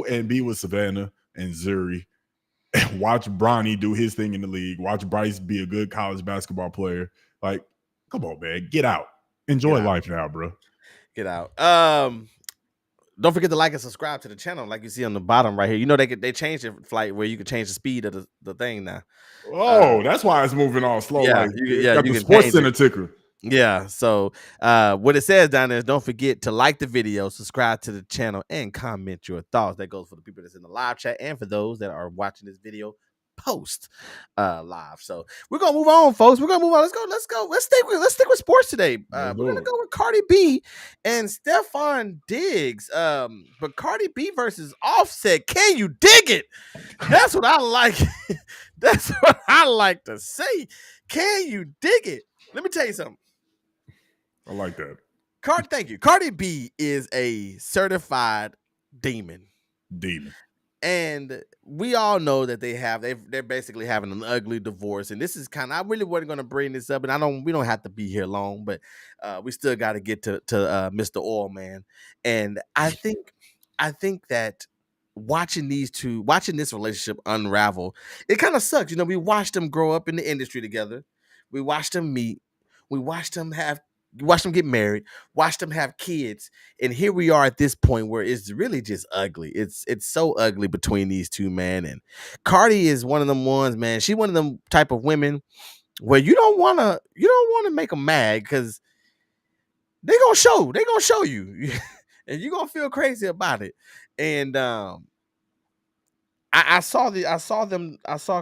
and be with Savannah and Zuri. And watch Bronny do his thing in the league. Watch Bryce be a good college basketball player. Like, come on, man. Get out. Enjoy life now, bro. Get out. Don't forget to like and subscribe to the channel, like you see on the bottom right here. They changed the flight where you can change the speed of the thing now. Oh, that's why it's moving all slow. Yeah, like, you got the Sports Center ticker. Yeah, so what it says down there is don't forget to like the video, subscribe to the channel, and comment your thoughts. That goes for the people that's in the live chat and for those that are watching this video post live. So we're gonna move on, folks. We're gonna move on. Let's go. Let's stick with sports today. We're gonna go with Cardi B and Stephon Diggs. But Cardi B versus Offset. Can you dig it? That's what I like. That's what I like to say. Can you dig it? Let me tell you something. I like that. Thank you. Cardi B is a certified demon. Demon. And we all know that they're basically having an ugly divorce. And this is kind of, I really wasn't going to bring this up, and we don't have to be here long, but we still got to get to Mr. Oil Man. And I think that watching this relationship unravel, it kind of sucks. We watched them grow up in the industry together. We watched them meet. We watched them get married, watched them have kids, and here we are at this point where it's really just ugly. It's so ugly between these two, man. And Cardi is one of them ones, man. She one of them type of women where you don't wanna make them mad because they gonna show you, and you're gonna feel crazy about it. And I saw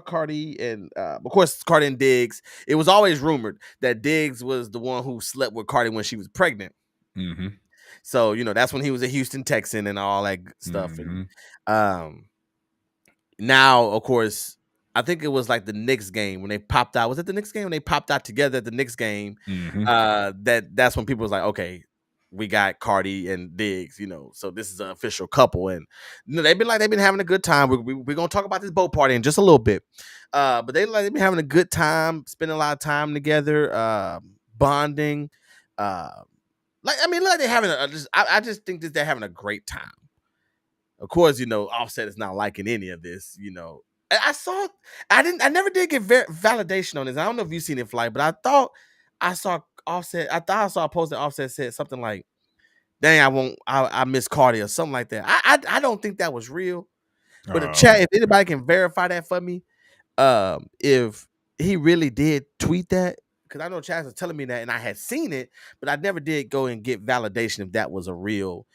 Cardi and of course Cardi and Diggs. It was always rumored that Diggs was the one who slept with Cardi when she was pregnant. Mm-hmm. So that's when he was a Houston Texan and all that stuff. Mm-hmm. And now, of course, I think it was like the Knicks game when they popped out. Was it the Knicks game when they popped out together at the Knicks game? Mm-hmm. That's when people was like, okay, we got Cardi and Diggs, so this is an official couple. And they've been having a good time. We're gonna talk about this boat party in just a little bit. But they've been having a good time, spending a lot of time together, bonding. They're having I just think that they're having a great time. Of course, Offset is not liking any of this. I never did get validation on this. I don't know if you've seen it, Flight, but I saw Offset. I thought I saw a post that Offset said something like, "Dang, I miss Cardi" or something like that. I don't think that was real. But the chat, if anybody can verify that for me, if he really did tweet that, because I know Chaz was telling me that, and I had seen it, but I never did go and get validation if that was a real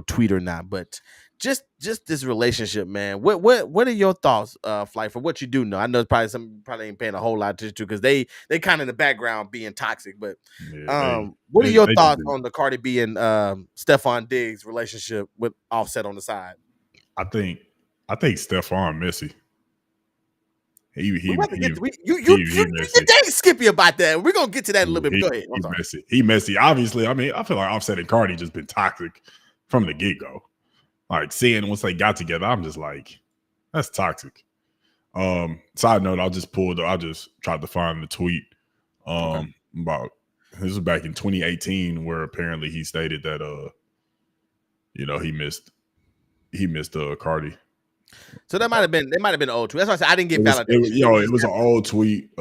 tweet or not. But just this relationship, man. What are your thoughts, Flight, for what you do know? I know it's probably some probably ain't paying a whole lot of attention to because they kind of in the background being toxic. But what are your thoughts on the Cardi B and Stephon Diggs relationship with Offset on the side? I think Stephon messy. He skippy about that. We're gonna get to that a little bit. Go ahead. He's messy. He messy. Obviously, I mean, I feel like Offset and Cardi just been toxic from the get go. Like seeing once they got together, I'm just like, that's toxic. Side note, I just tried to find the tweet about this was back in 2018 where apparently he stated that he missed Cardi. So that might have been an old tweet. That's why I said I didn't get validation. It was an old tweet,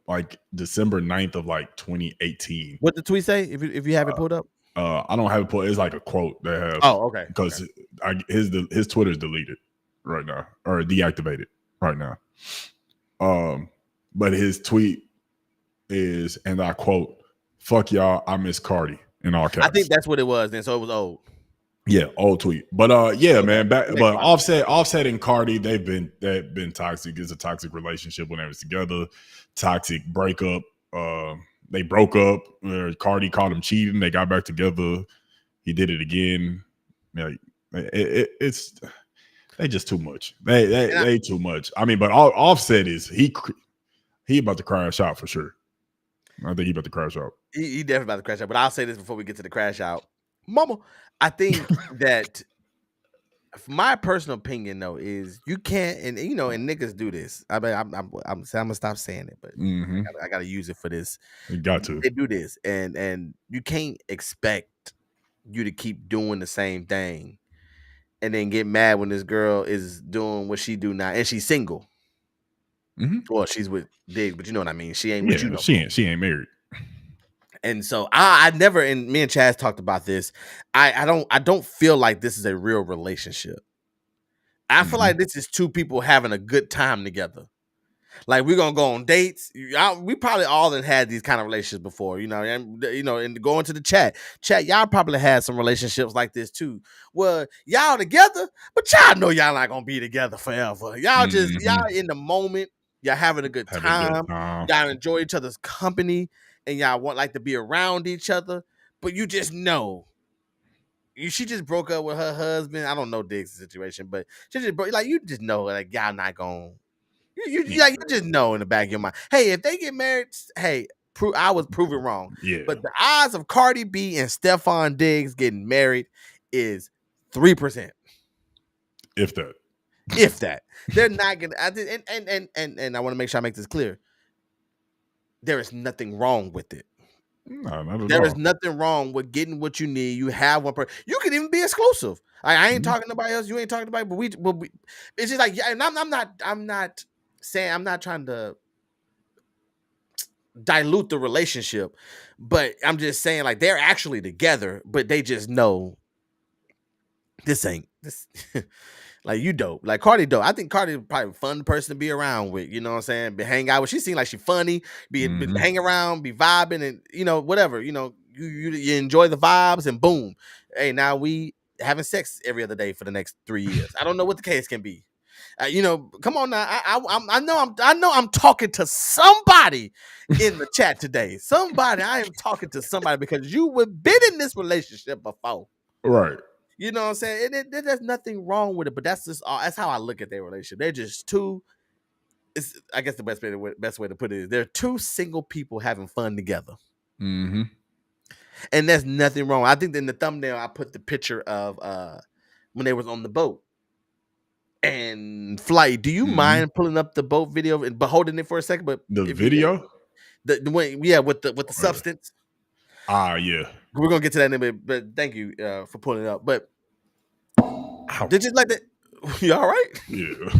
like December 9th of like 2018. What the tweet say? If you have it pulled up, I don't have it pulled. It's like a quote they have. Oh, okay. Because his Twitter's deleted right now or deactivated right now. But his tweet is, and I quote, "Fuck y'all, I miss Cardi" in all caps. I think that's what it was. Then so it was old. Yeah, old tweet. But man, Offset and Cardi, they've been toxic. It's a toxic relationship when they was together. Toxic breakup. They broke up. Cardi caught him cheating. They got back together. He did it again. It's they just too much. They too much. I mean, but Offset is he about to crash out for sure. I think he about to crash out. He definitely about to crash out. But I'll say this before we get to the crash out, Mama. I think that my personal opinion though is you can't, and and niggas do this. I mean, I'm gonna stop saying it, but I gotta use it for this. You got to. They do this, and you can't expect you to keep doing the same thing, and then get mad when this girl is doing what she do now, and she's single. Mm-hmm. Well, she's with Diggs, but you know what I mean. She ain't with you. No she ain't married. And so I never, and me and Chaz talked about this. I don't feel like this is a real relationship. I feel like this is two people having a good time together. Like we're gonna go on dates. We probably all had these kind of relationships before, and going to the chat, y'all probably had some relationships like this too. Well, y'all together, but y'all know y'all not gonna be together forever. Y'all just y'all in the moment. Y'all having a good time. Y'all enjoy each other's company. And y'all want like to be around each other, but you just know. She just broke up with her husband. I don't know Diggs' situation, but she just broke. Like you just know, like y'all not gonna. You just know in the back of your mind. Hey, if they get married, hey, proven wrong. Yeah. But the odds of Cardi B and Stephon Diggs getting married is 3%. If that. If that. They're not gonna. And I want to make sure I make this clear. There is nothing wrong with it. No, not at There all. is nothing wrong with getting what you need. You have one person. You can even be exclusive. I ain't talking to nobody else. You ain't talking to nobody. But we it's just like, yeah. And I'm not saying, I'm not trying to dilute the relationship, but I'm just saying, like, they're actually together, but they just know this ain't this. Like, you dope. Like, Cardi dope. I think Cardi is probably a fun person to be around with. You know what I'm saying? Be hang out with. She seems like she funny. Be hang around, be vibing, and whatever. You enjoy the vibes, and boom. Hey, now we having sex every other day for the next 3 years. I don't know what the case can be. Come on now. I know I'm talking to somebody in the chat today. Somebody. I am talking to somebody because you were been in this relationship before. Right. You know what I'm saying? There's nothing wrong with it, but that's how I look at their relationship. They're just two. I guess the best way to put it is they're two single people having fun together. Mm-hmm. And there's nothing wrong. I think in the thumbnail I put the picture of when they was on the boat. And Flight, do you mind pulling up the boat video and holding it for a second? But the video, the way, yeah, with the substance. Yeah. We're gonna get to that in a bit, but thank you for pulling it up. But Ow. did you like that? You all right? Yeah.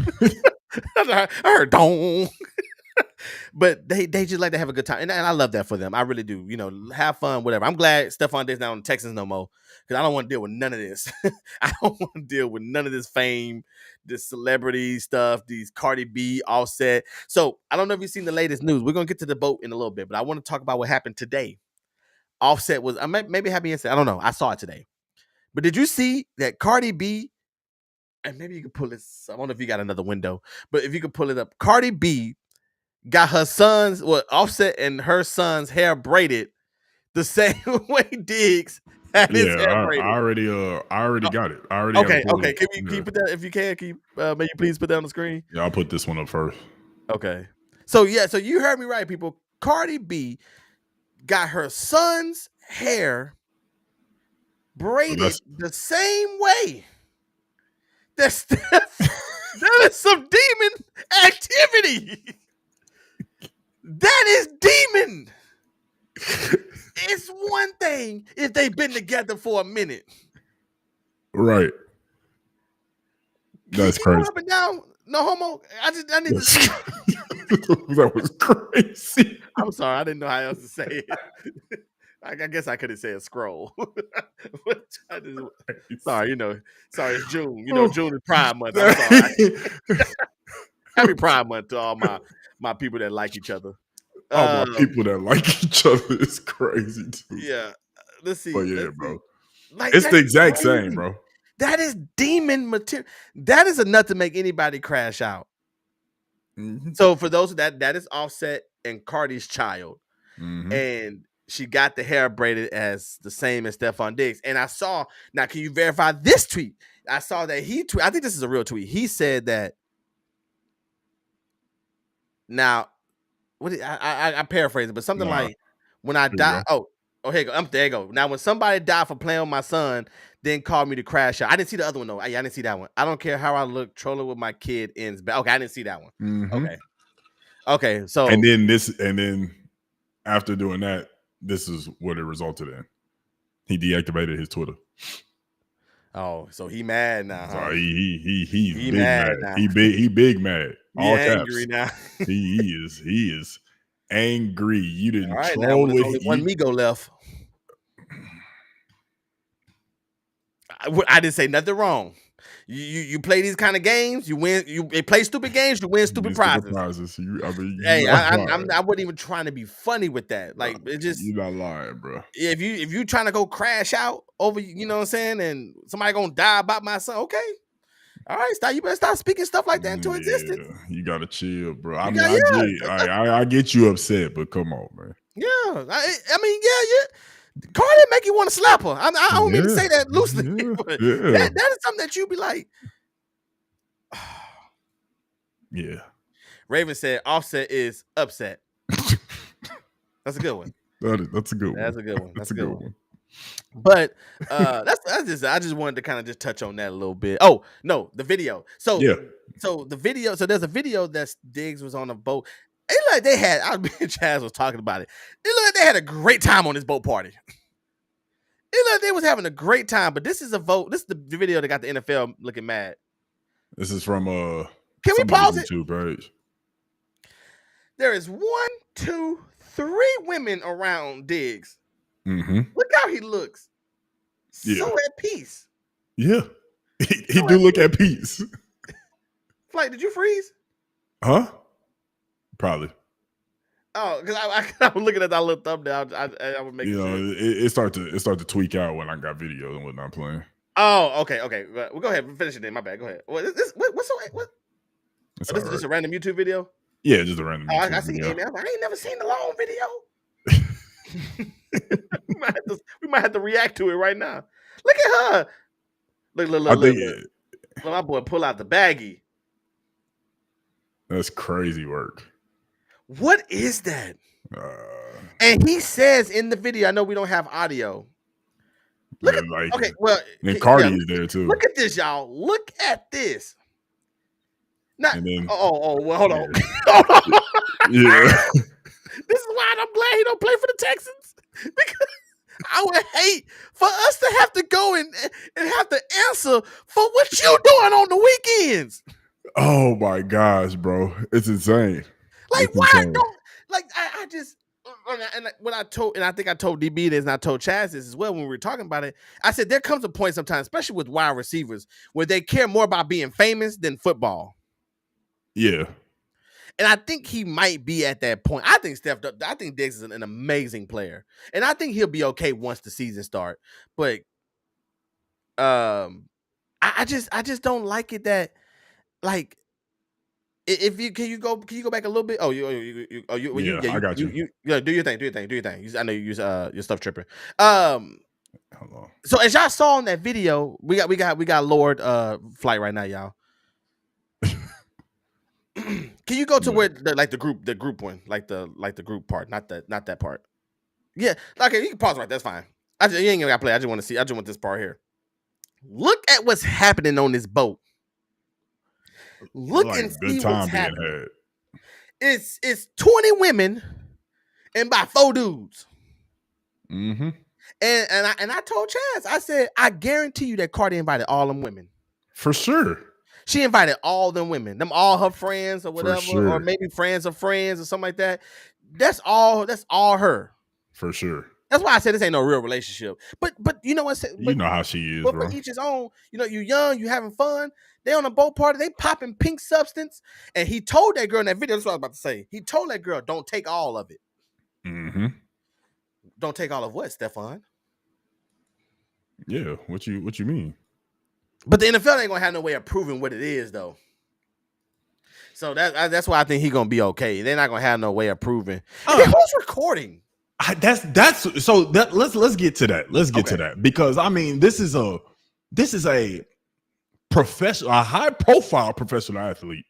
I heard don't. But they just like to have a good time, and I love that for them. I really do. Have fun, whatever. I'm glad Stephon Diggs not on the Texans no more, because I don't want to deal with none of this. I don't want to deal with none of this fame, this celebrity stuff, these Cardi B, Offset. So I don't know if you've seen the latest news. We're gonna get to the boat in a little bit, but I want to talk about what happened today. Offset was maybe happy yesterday. I don't know. I saw it today. But did you see that Cardi B, and maybe you can pull this, I don't know if you got another window, but if you could pull it up, Cardi B got her son's, Offset and her son's hair braided the same way Diggs had his hair braided. I already got it. I already Okay. got it. Can you put that, if you can you may you please put that on the screen? Yeah, I'll put this one up first. Okay. So you heard me right, people. Cardi B got her son's hair braided the same way. That is some demon activity. That is demon. It's one thing if they've been together for a minute. Right. That's crazy. Go up and down. No homo. I need to see. That was crazy. I'm sorry. I didn't know how else to say it. I guess I could have said scroll. Sorry, sorry, it's June. June is Pride Month. I'm sorry. Happy Pride Month to all my people that like each other. All my people that like each other is crazy too. Yeah. Let's see. But yeah, bro. Like, it's the exact same, bro. That is demon material. That is enough to make anybody crash out. Mm-hmm. So for those that is Offset and Cardi's child. Mm-hmm. And she got the hair braided as the same as Stephon Diggs. And I saw, now can you verify this tweet? I saw that I think this is a real tweet. He said that, now, I paraphrase it, but something like, when I die, here you go. There you go. Now, when somebody died for playing with my son, then called me to crash out. I didn't see the other one, though. I didn't see that one. I don't care how I look, trolling with my kid ends back. Okay, I didn't see that one. Mm-hmm. Okay, so. And then after doing that, this is what it resulted in. He deactivated his Twitter. Oh, so he mad now. Huh? So he's big mad. Now. He big mad. All caps. Angry now. he is angry. You didn't troll with only one Migo left. I didn't say nothing wrong. You play these kind of games, you win. You play stupid games, you win stupid prizes. I wasn't even trying to be funny with that. Like, it just, you're not lying, bro. If you trying to go crash out over, you know what I'm saying, and somebody gonna die about my son, okay, all right, you better stop speaking stuff like that into existence. You gotta chill, bro. I get you upset, but come on, man. Yeah, I mean, yeah. Cardi make you want to slap her. I don't mean to say that loosely, but that is something that you be like. Yeah. Raven said Offset is upset. That's a good one. That's a good one. That's a good one. That's That's a a good good one. one. But that's just I just wanted to kind of just touch on that a little bit. Oh no, the video. Yeah. So the video. So there's a video that Diggs was on a boat. It looked like they had. I me and Chaz was talking about it. It looked like they had a great time on this boat party. It looked like they was having a great time. But this is a vote. This is the video that got the NFL looking mad. This is from Can we pause it? YouTube page. There is 1, 2, 3 women around Diggs. Mm-hmm. Look how he looks. Yeah. So at peace. Yeah. He do look at peace. Flight, did you freeze? Huh? Probably. Oh, because I was looking at that little thumbnail. I was making sure. It start to tweak out when I got videos and whatnot playing. Oh, okay. Well, go ahead and finish it then. My bad. Go ahead. What? This is just a random YouTube video? Yeah, just a random YouTube I see. video. Hey, man, I ain't never seen the long video. we might have to react to it right now. Look at her. Look. Well, my boy pull out the baggie. That's crazy work. What is that? And he says in the video, I know we don't have audio. Okay, well, and Cardi is there too. Look at this, y'all. Look at this. Well, hold on. Yeah. This is why I'm glad he don't play for the Texans. Because I would hate for us to have to go and have to answer for what you doing on the weekends. Oh my gosh, bro. It's insane. Like, why don't I just and what I told, and I think I told DB this and I told Chaz this as well when we were talking about it. I said there comes a point sometimes, especially with wide receivers, where they care more about being famous than football. Yeah. And I think he might be at that point. I think Diggs is an amazing player. And I think he'll be okay once the season starts. But I just don't like it that, like, if you can you go back a little bit? Oh, I got you. Do your thing. I know you use your stuff tripping. Hold on. So as y'all saw in that video, we got Lord Flight right now, y'all. Can you go to where the group one, like the group part, not that part? Yeah, okay, you can pause right. That's fine. You ain't gonna play. I just want to see. I just want this part here. Look at what's happening on this boat. Look and see what's happening. It's 20 women and by 4 dudes. Mm-hmm. And I told Chaz, I said, I guarantee you that Cardi invited all them women. For sure. She invited all them women, all her friends or whatever, sure. or maybe friends of friends or something like that. That's all her. For sure. That's why I said this ain't no real relationship. But you know what? You know how she is, but bro. For each his own. You know, you young, you having fun. They on a boat party, they popping pink substance. And he told that girl in that video, that's what I was about to say. He told that girl, don't take all of it. Mm-hmm. Don't take all of what, Stefan? Yeah, what you mean? But the NFL ain't gonna have no way of proving what it is, though. So that's why I think he's gonna be okay. They're not gonna have no way of proving. Who's recording? Let's get to that. Let's get to that, because I mean, this is a professional, a high profile professional athlete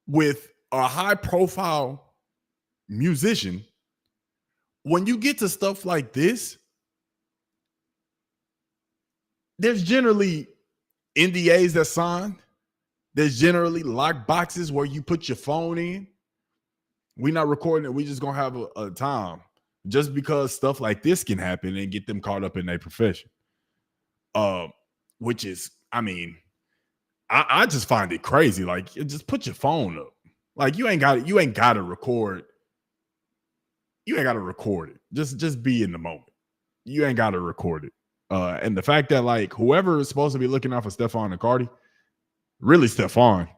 with a high profile musician. When you get to stuff like this, there's generally NDAs that sign. There's generally lock boxes where you put your phone in. We're not recording it. We just gonna have a time, just because stuff like this can happen and get them caught up in their profession. Which is, I mean, I just find it crazy. Like, just put your phone up. Like, you ain't got to record. You ain't got to record it. Just be in the moment. You ain't got to record it. And the fact that, like, whoever is supposed to be looking out for Stefan and Cardi, really Stefan,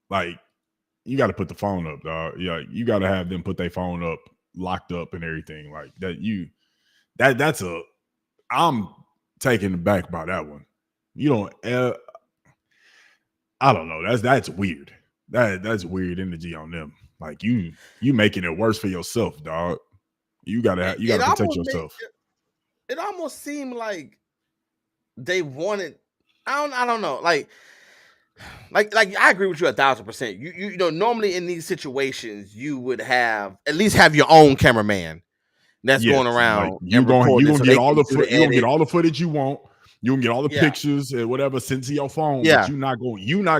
like, you got to put the phone up, dog. Yeah, you got to have them put their phone up, locked up and everything like that. I'm taken aback by that one. You don't, I don't know. That's weird. That's weird energy on them. Like, you making it worse for yourself, dog. You gotta protect yourself. It almost seemed like they wanted. I don't know. Like, like I agree with you 1,000%. You know, normally in these situations, you would have at least have your own cameraman that's Yes, going like around and recording you it gonna so get they all can the do the you gonna get edit. all the footage you want. You gonna get all the Yeah, pictures and whatever sent to your phone, but yeah. you not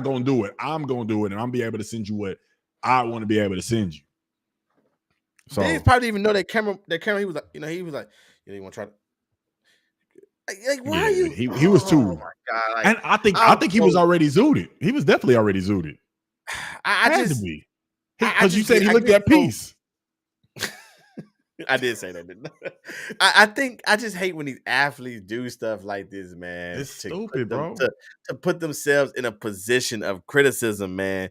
gonna do it. I'm gonna do it, and I'm be able to send you what I want to be able to send you. Diggs So probably didn't even know that camera. That camera. He was like, you know, he was like, you want to try to why are yeah, you? he was Oh too, my god! Like and I I'm think he was so already zooted. He was definitely already zooted. I Had to just be I because you just said get he looked at so peace. I did say that, didn't I? I think I just hate when these athletes do stuff like this, man, It's to put stupid, them bro. to put themselves in a position of criticism, man.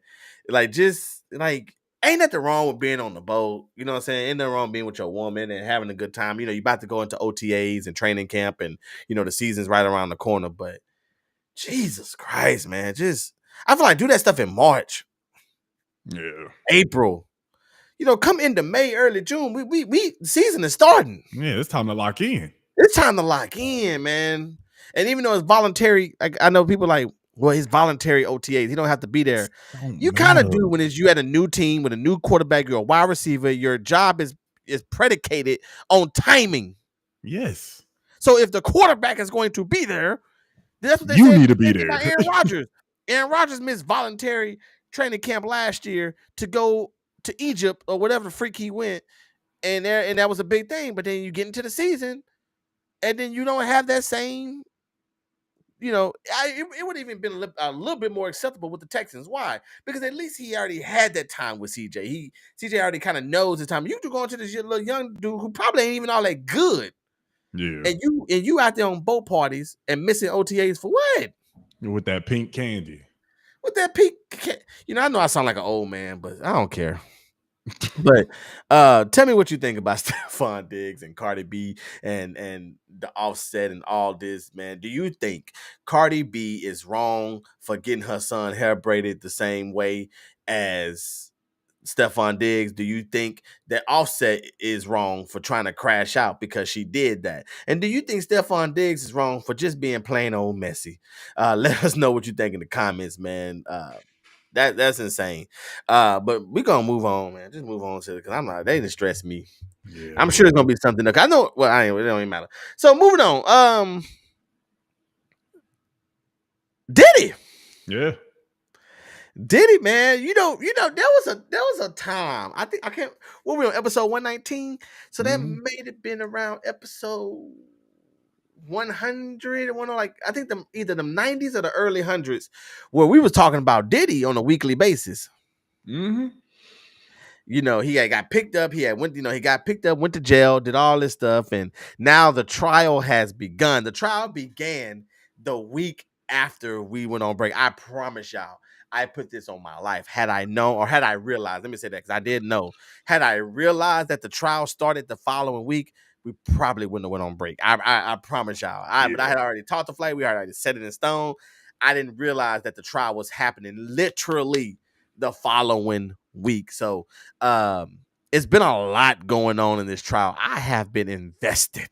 Like just like ain't nothing wrong with being on the boat. You know what I'm saying? Ain't nothing wrong being with your woman and having a good time. You know, you about to go into OTAs and training camp and you know the season's right around the corner, but Jesus Christ, man. Just I feel like do that stuff in March, Yeah, April. You know, come into May, early June. We the season is starting. yeah, it's time to lock in. It's time to lock in, man. And even though it's voluntary, like I know people like, well, he's voluntary OTAs. He don't have to be there. Don't You kind of matter. do when it's you at a new team with a new quarterback, you're a wide receiver. Your job is predicated on timing. Yes, So if the quarterback is going to be there, that's what they you said need the to be same thing there. about Aaron Rodgers. Aaron Rodgers missed voluntary training camp last year to go to Egypt or whatever the freak he went, and that was a big thing. But then you get into the season, and then you don't have that same. You know, it would have even been a little bit more acceptable with the Texans. Why? Because at least he already had that time with CJ. CJ already kind of knows the time. You go into this little young dude who probably ain't even all that good, Yeah, and you out there on boat parties and missing OTAs for what? with that pink candy. With that peak, you know, I know I sound like an old man, but I don't care. But tell me what you think about Stephon Diggs and Cardi B and the Offset and all this, man. Do you think Cardi B is wrong for getting her son hair braided the same way as Stephon Diggs? Do you think that Offset is wrong for trying to crash out because she did that? And do you think Stephon Diggs is wrong for just being plain old messy? Let us know what you think in the comments, man. That's insane. But we're gonna move on, man. Just move on to it because I'm not they didn't stress me. Yeah, I'm they sure it's gonna did. be something. I know well, I ain't it don't even matter. So moving on. Diddy. Yeah. Diddy, man, there was a time. I think I can't. What were we on episode 119? So that Mhm. may have been around episode 100. One of like I think either the 90s or the early hundreds, where we was talking about Diddy on a weekly basis. Mhm. You know, he had got picked up. He had went. You know, he got picked up, went to jail, did all this stuff, and now the trial has begun. The trial began the week after we went on break. I promise y'all, I put this on my life. Had I known, or had I realized, let me say that because I did know. Had I realized that the trial started the following week, we probably wouldn't have went on break. I promise y'all. But I Yeah. had already talked to Flight. We already set it in stone. I didn't realize that the trial was happening literally the following week. So it's been a lot going on in this trial. I have been invested.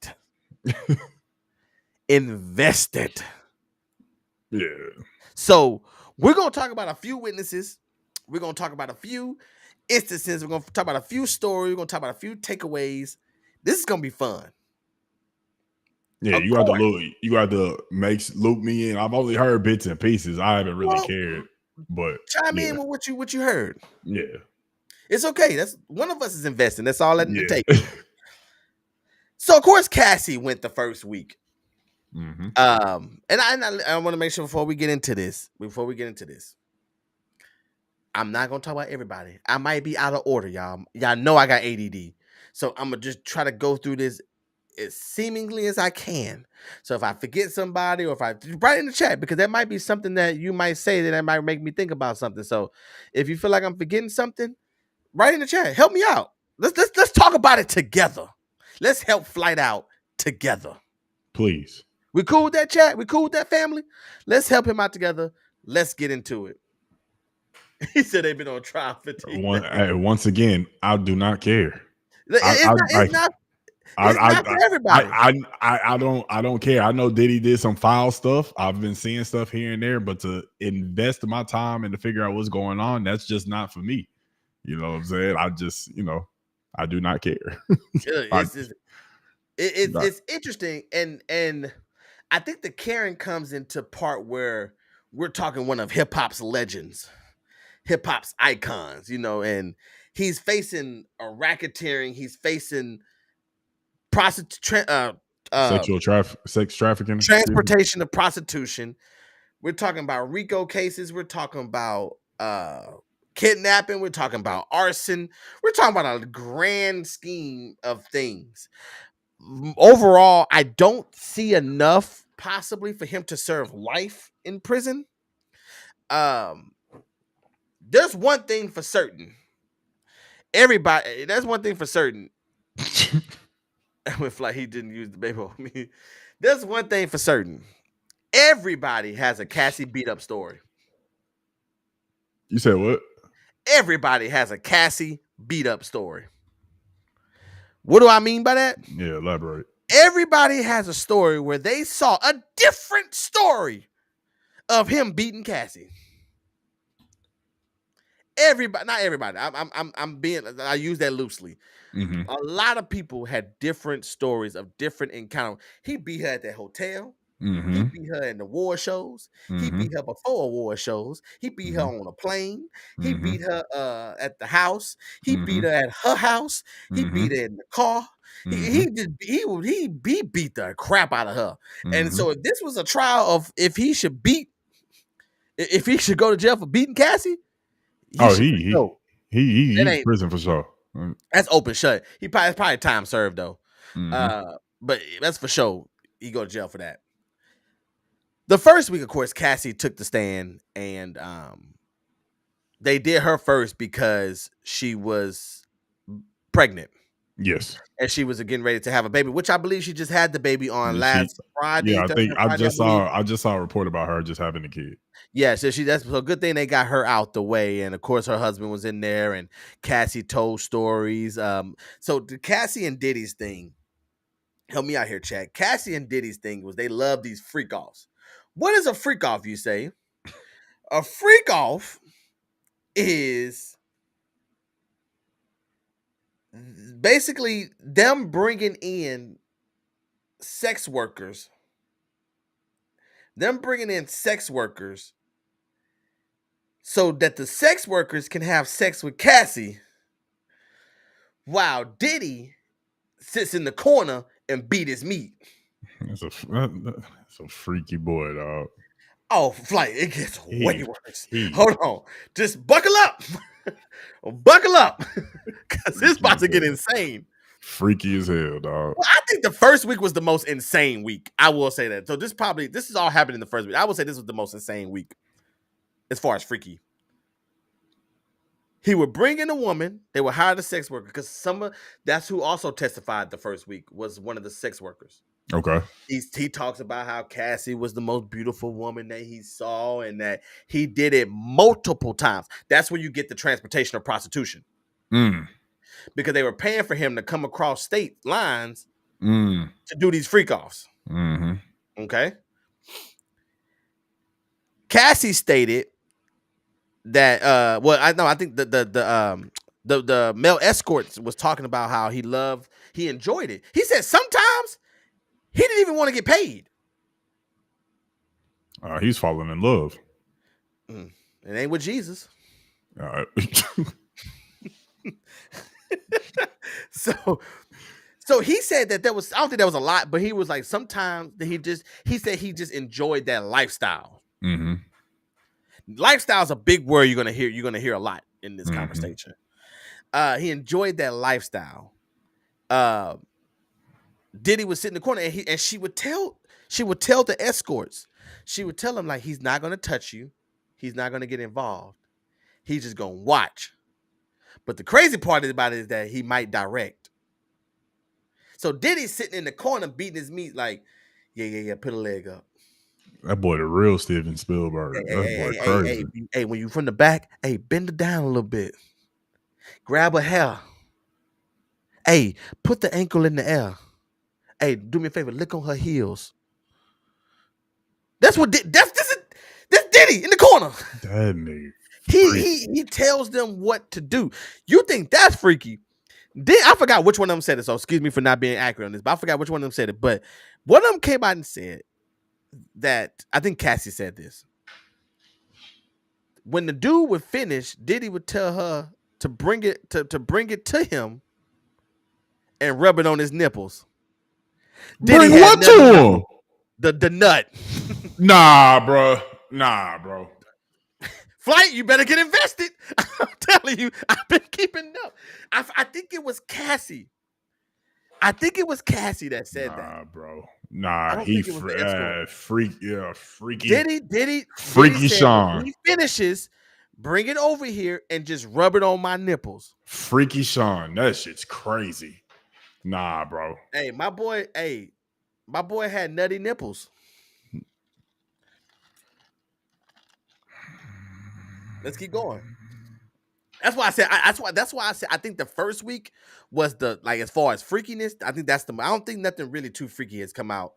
Invested. Yeah. So we're gonna talk about a few witnesses. We're gonna talk about a few instances. We're gonna talk about a few stories. We're gonna talk about a few takeaways. This is gonna be fun. Yeah, Of you got to course. look. You got to loop me in. I've only heard bits and pieces. I haven't really Well, cared, but chime yeah, in with what you heard. yeah, It's okay. That's one of us is investing. That's all that it yeah. takes. So of course Cassie went the first week. hmm And I want to make sure before we get into this, I'm not gonna talk about everybody. I might be out of order, y'all. Y'all know I got ADD, so I'm gonna just try to go through this as seemingly as I can. So if I forget somebody, or if I write in the chat, because that might be something that you might say that might make me think about something. So if you feel like I'm forgetting something, write in the chat. Help me out. Let's talk about it together. Let's help Flight out together. Please. We cool with that chat? We cool with that family? Let's help him out together. Let's get into it. He said they've been on trial 15 days. Once again, I do not care. I It's not. It's like not. I It's I not for everybody. I don't care. I know Diddy did some foul stuff. I've been seeing stuff here and there, but to invest my time and to figure out what's going on, that's just not for me. You know what I'm saying? I just, I do not care. I, It's just, not, it's interesting, and I think the caring comes into part where we're talking one of hip hop's legends, hip hop's icons, and he's facing a racketeering, he's facing prostitution, sex trafficking. Excuse me. transportation of prostitution. We're talking about RICO cases. We're talking about kidnapping. We're talking about arson. We're talking about a grand scheme of things. Overall, I don't see enough possibly for him to serve life in prison. Um, there's one thing for certain. That's one thing for certain. With like he didn't use the baby on me. There's one thing for certain. Everybody has a Cassie beat up story. You said what? Everybody has a Cassie beat up story. What do I mean by that? Yeah, elaborate. Everybody has a story where they saw a different story of him beating Cassie. Everybody, not everybody. I use that loosely. Mm-hmm. A lot of people had different stories of different encounters. He beat her at that hotel. Mm-hmm. He beat her in the war shows. He Mm-hmm. beat her before war shows. He beat her on a plane. He Mm-hmm. beat her at the house. He beat Mm-hmm. her at her house. He Mm-hmm. beat her in the car. Mm-hmm. He beat the crap out of her. And Mm-hmm. so if this was a trial of if he should go to jail for beating Cassie, Oh, should go. That he's ain't prison for sure. Mm-hmm. That's open shut. It's probably time served though. Mm-hmm. But that's for sure. He go to jail for that. The first week, of course, Cassie took the stand, and they did her first because she was pregnant. Yes. And she was getting ready to have a baby, which I believe she just had the baby on Yeah, last Friday, I Thursday, think Friday, I believe. I just saw a report about her just having a kid. Yeah, so that's a good thing they got her out the way, and of course her husband was in there, and Cassie told stories. So the Cassie and Diddy's thing, help me out here, Chad. Cassie and Diddy's thing was they love these freak offs. What is a freak off, you say? A freak off is basically them bringing in sex workers, so that the sex workers can have sex with Cassie while Diddy sits in the corner and beat his meat. That's a freaky boy, dog. Oh, flight, it gets way worse. he- Hold on. Just buckle up. Buckle up. Because it's about to get insane. Freaky as hell, dog. Well, I think the first week was the most insane week. I will say that. So this is all happened in the first week. I would say this was the most insane week as far as freaky. He would bring in a woman. They would hire the sex worker because that's who also testified the first week was one of the sex workers. Okay. He talks about how Cassie was the most beautiful woman that he saw and that he did it multiple times. That's where you get the transportation of prostitution. Because they were paying for him to come across state lines to do these freak offs. Mm-hmm. Okay. Cassie stated that I think the male escorts was talking about how he enjoyed it. He said sometimes he didn't even want to get paid. He's falling in love. It ain't with Jesus. So he said that I don't think that was a lot, but he was like sometimes he said he just enjoyed that lifestyle. Mm-hmm. Lifestyle is a big word you're gonna hear a lot in this conversation. He enjoyed that lifestyle. Diddy would sit in the corner and she would tell the escorts, she would tell him like he's not gonna touch you, he's not gonna get involved, he's just gonna watch. But the crazy part about it is that he might direct. So Diddy's sitting in the corner beating his meat like, yeah, put a leg up. That boy the real Steven Spielberg. That boy crazy. Hey, when you from the back, bend it down a little bit. Grab a hair. Hey, put the ankle in the air. Hey, do me a favor, lick on her heels. That's what that's Diddy in the corner. That nigga He freak. he tells them what to do. You think that's freaky? I forgot which one of them said it. So excuse me for not being accurate on this, but I forgot which one of them said it. But one of them came out and said that I think Cassie said this. When the dude would finish, Diddy would tell her to bring it to him and rub it on his nipples. Diddy Bring had what nutty to him? nipples. The nut. Nah, bro. Nah, bro. Flight, you better get invested. I'm telling you, I've been keeping up. I think it was Cassie. I think it was Cassie that said that. Nah, bro. I Nah, don't he think it was the escort. Diddy freaky said when Sean. he finishes, bring it over here and just rub it on my nipples. Freaky Sean. That shit's crazy. Nah, bro. Hey, my boy had nutty nipples. Let's keep going. That's why I said. That's why I said. I think the first week was the like as far as freakiness. I think that's the. I don't think nothing really too freaky has come out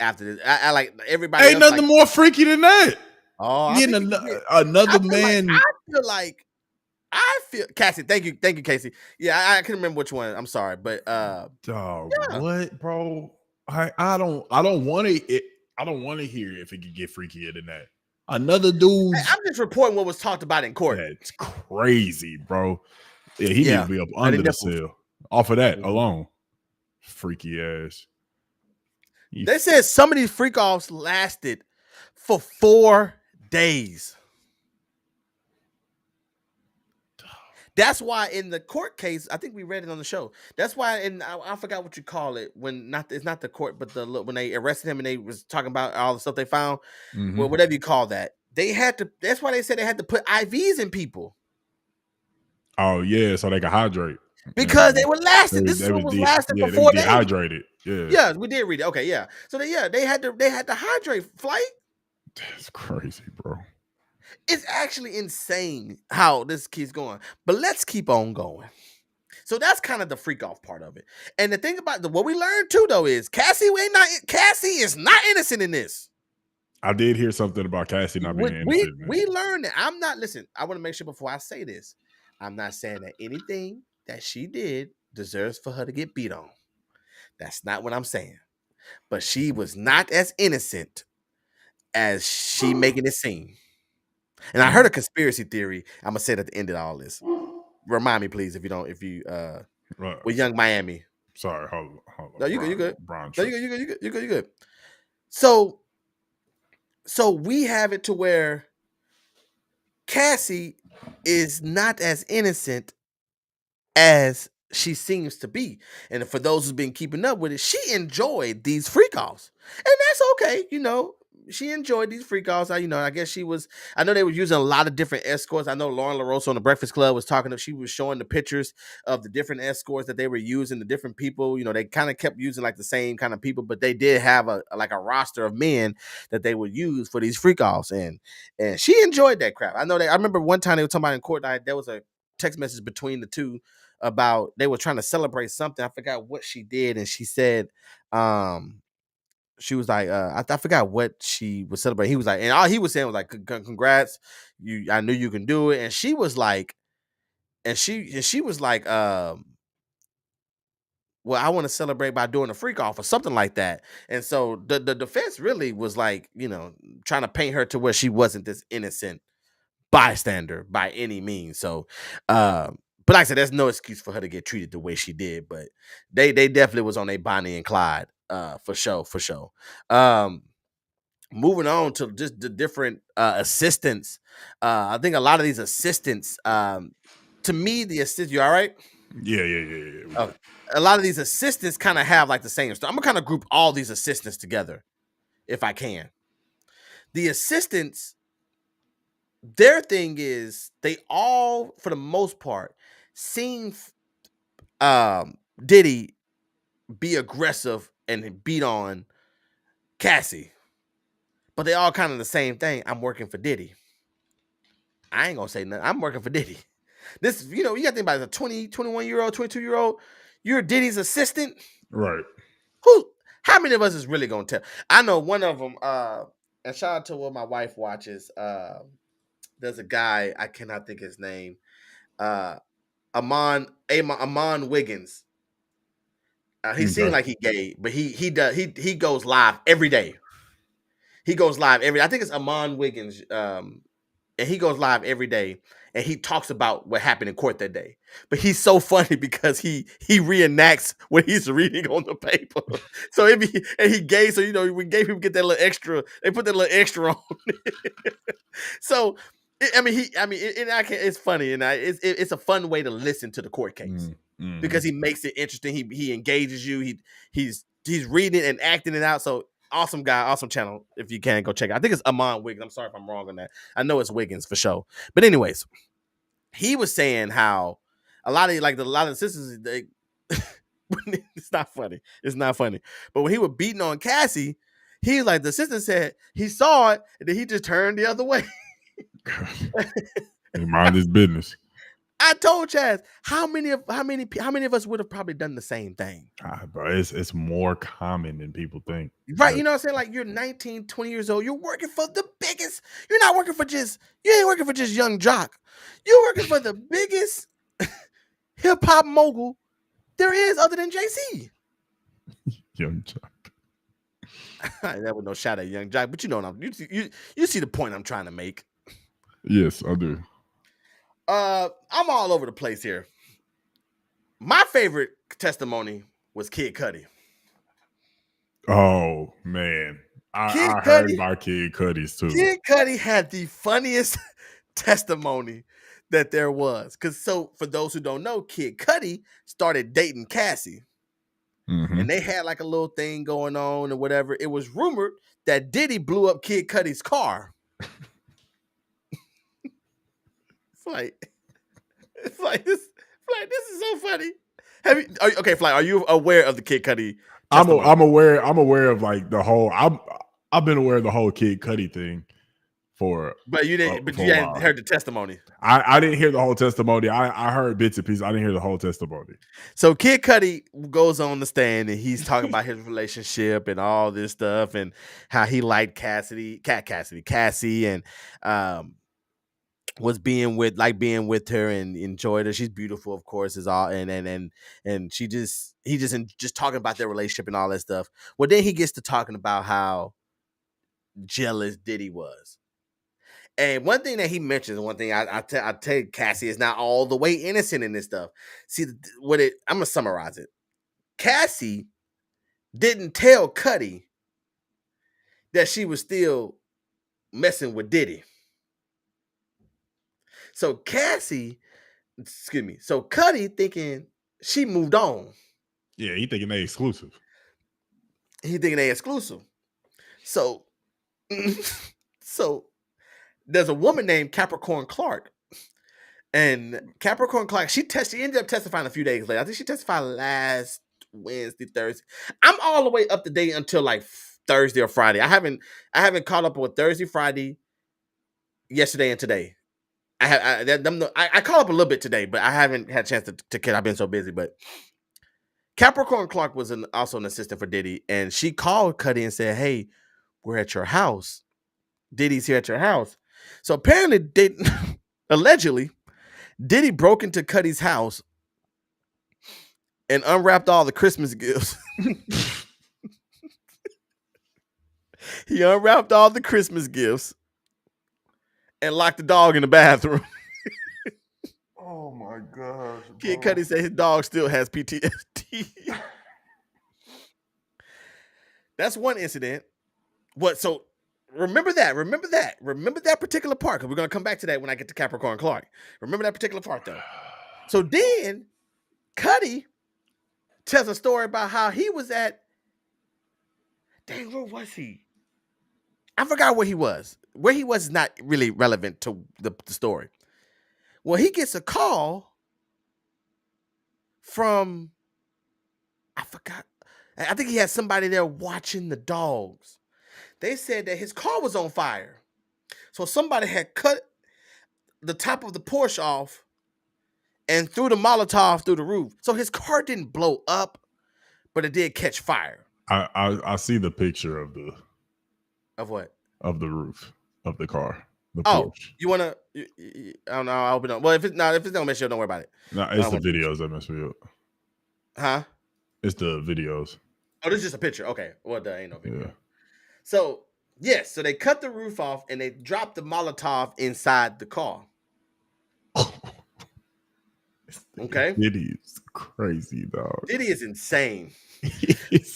after this. I like everybody Ain't else. nothing Like, more freaky than that. oh, I Getting think you can get. another man. I feel Cassie. Thank you, Casey. Yeah, I can remember which one. I'm sorry, but Dog, yeah. what, bro? I don't want to hear if it could get freakier than that. Another dude's I'm just reporting what was talked about in court. that's crazy, bro. Yeah, he need to be up nutty under the nipples. cell. Off of that Mhm. alone. Freaky ass. They said some of these freak offs lasted for 4 days. That's why in the court case, I think we read it on the show. That's why, I forgot what you call it when it's not the court, but when they arrested him and they was talking about all the stuff they found, well, whatever you call that, they had to. That's why they said they had to put IVs in people. Oh yeah, so they can hydrate because they were lasting. This is what was lasting for 4 days. Dehydrated. Yeah, yeah, we did read it. Okay, yeah. So they had to hydrate. Flight. That's crazy, bro. It's actually insane how this keeps going. But let's keep on going. So that's kind of the freak off part of it. And the thing about what we learned too, though, is Cassie is not innocent in this. I did hear something about Cassie not being innocent. We learned that. I'm not listen. I want to make sure before I say this, I'm not saying that anything that she did deserves for her to get beat on. That's not what I'm saying. But she was not as innocent as she making it seem. And I heard a conspiracy theory. I'm gonna say it at the end of all this. Remind me, please, if you with Young Miami. Sorry, hold on. No, you good. Brian No, you good. So we have it to where Cassie is not as innocent as she seems to be. And for those who've been keeping up with it, she enjoyed these freak offs. And that's okay, she enjoyed these freak offs. I guess I know they were using a lot of different escorts. I know Lauren LaRosa on the Breakfast Club was she was showing the pictures of the different escorts that they were using, the different people. They kind of kept using like the same kind of people, but they did have a roster of men that they would use for these freak offs. And she enjoyed that crap. I remember one time they were talking about in court night, there was a text message between the two about they were trying to celebrate something. I forgot what she did, and she said, she was like, I forgot what she was celebrating. He was like, and all he was saying was like, "Congrats, I knew you can do it." And she was like, she was like, well, I want to celebrate by doing a freak off or something like that. And so the defense really was like, trying to paint her to where she wasn't this innocent bystander by any means. So, but like I said, there's no excuse for her to get treated the way she did. But they definitely was on a Bonnie and Clyde, for sure. Moving on to just the different assistants. I think a lot of these assistants, to me, the assist. You all right? Yeah. A lot of these assistants kind of have like the same stuff. I'm gonna kind of group all these assistants together, if I can. The assistants, their thing is they all, for the most part, seen Diddy be aggressive and beat on Cassie, but they all kind of the same thing. I'm working for Diddy. I ain't gonna say nothing. I'm working for Diddy. This, you got to think about it, as a 20, 21-year-old, 22-year-old. You're Diddy's assistant. Right. Who? How many of us is really gonna tell? I know one of them. And shout out to what my wife watches. There's a guy I cannot think his name. Uh, Amon Wiggins. He seemed Okay. like he gay, but he goes live every day. He goes live every. I think it's Amon Wiggins. And he goes live every day, and he talks about what happened in court that day. But he's so funny because he reenacts what he's reading on the paper. So it be and he gay. So when gay people get that little extra, they put that little extra on. So it's funny, and it's a fun way to listen to the court case because he makes it interesting. He engages you. He's reading it and acting it out. So awesome guy, awesome channel. If you can go check it out. I think it's Amon Wiggins. I'm sorry if I'm wrong on that. I know it's Wiggins for sure. But anyways, he was saying how a lot of the sisters they, it's not funny. It's not funny. But when he was beating on Cassie, he was like the sister said he saw it and then he just turned the other way. He mind his business. I told Chaz, how many of us would have probably done the same thing? Bro, it's more common than people think. Right, you know what I'm saying? Like you're 19, 20 years old. You're working for the biggest. You're not working for you ain't working for just young jock. You're working for the biggest hip hop mogul there is other than JC. Young jock. That was no shot at young jock, but you know what you see the point I'm trying to make. Yes, I do. I'm all over the place here. My favorite testimony was Kid Cudi. Oh man, I heard about Kid Cudi's too. Kid Cudi had the funniest testimony that there was. So for those who don't know, Kid Cudi started dating Cassie. And they had like a little thing going on or whatever. It was rumored that Diddy blew up Kid Cudi's car. It's like this is so funny. Okay, Fly, are you aware of the Kid Cudi testimony? I'm aware of like the whole. I've been aware of the whole Kid Cudi thing but you hadn't heard the testimony. I didn't hear the whole testimony. I heard bits and pieces. I didn't hear the whole testimony. So Kid Cudi goes on the stand and he's talking about his relationship and all this stuff and how he liked Cassie and was being with her and enjoyed her. She's beautiful, of course, is all and he just talking about their relationship and all that stuff. Well, then he gets to talking about how jealous Diddy was. And one thing that he mentions, one thing I tell Cassie is not all the way innocent in this stuff. See, I'm gonna summarize it. Cassie didn't tell Cudi that she was still messing with Diddy. So Cudi thinking she moved on. Yeah, he thinking they exclusive. So, so there's a woman named Capricorn Clark. And Capricorn Clark, she ended up testifying a few days later. I think she testified last Wednesday, Thursday. I'm all the way up to date until like Thursday or Friday. I haven't caught up with Thursday, Friday, yesterday, and today. I caught up a little bit today, but I haven't had a chance to catch. I've been so busy. But Capricorn Clark was also an assistant for Diddy, and she called Cudi and said, "Hey, we're at your house. Diddy's here at your house." So apparently, allegedly, Diddy broke into Cudi's house and unwrapped all the Christmas gifts. He unwrapped all the Christmas gifts and locked the dog in the bathroom. Oh my gosh. Kid Cudi said his dog still has PTSD. That's one incident. So remember that particular part, because we're going to come back to that when I get to Capricorn Clark. Remember that particular part, though. So then Cudi tells a story about how he was at, dang, where was he? I forgot where he was. Where he was is not really relevant to the story. Well, he gets a call from, I forgot. I think he had somebody there watching the dogs. They said that his car was on fire. So somebody had cut the top of the Porsche off and threw the Molotov through the roof. So his car didn't blow up, but it did catch fire. I see the picture Of what? of the roof of the car, the Oh, Porsche. you wanna? I don't know. I hope it don't. Well, if it's don't mess you up, don't worry about it. No, I it's don't the want you videos that mess me up. huh? It's the videos. Oh, this is just a picture. Okay. Well, there ain't no Yeah. video. So yes, so they cut the roof off and they dropped the Molotov inside the car. Okay. Diddy is crazy, dog. Diddy is insane.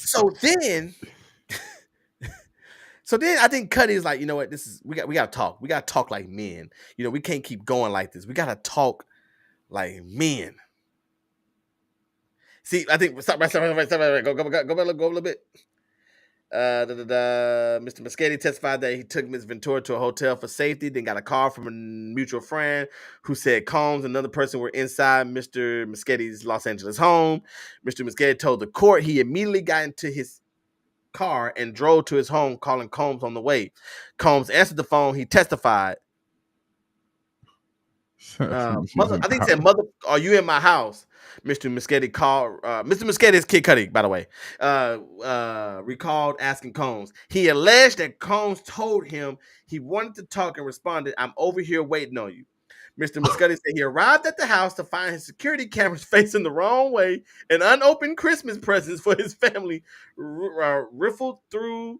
So then I think Cudi is like, you know what? We gotta talk. We gotta talk like men. You know, we can't keep going like this. We gotta talk like men. See, I think stop right. Go back a little bit. Mr. Muschetti testified that he took Ms. Ventura to a hotel for safety, then got a call from a mutual friend who said Combs and another person were inside Mr. Muschetti's Los Angeles home. Mr. Muschetti told the court he immediately got into his car and drove to his home, calling Combs on the way. Combs answered the phone. He testified. Mother, I think he said, "Mother, are you in my house?" Mr. Muschetti called. Mr. Muschetti is Kid Cudi, by the way. Recalled asking Combs. He alleged that Combs told him he wanted to talk and responded, "I'm over here waiting on you." Mr. Muschetti said he arrived at the house to find his security cameras facing the wrong way and unopened Christmas presents for his family riffled through.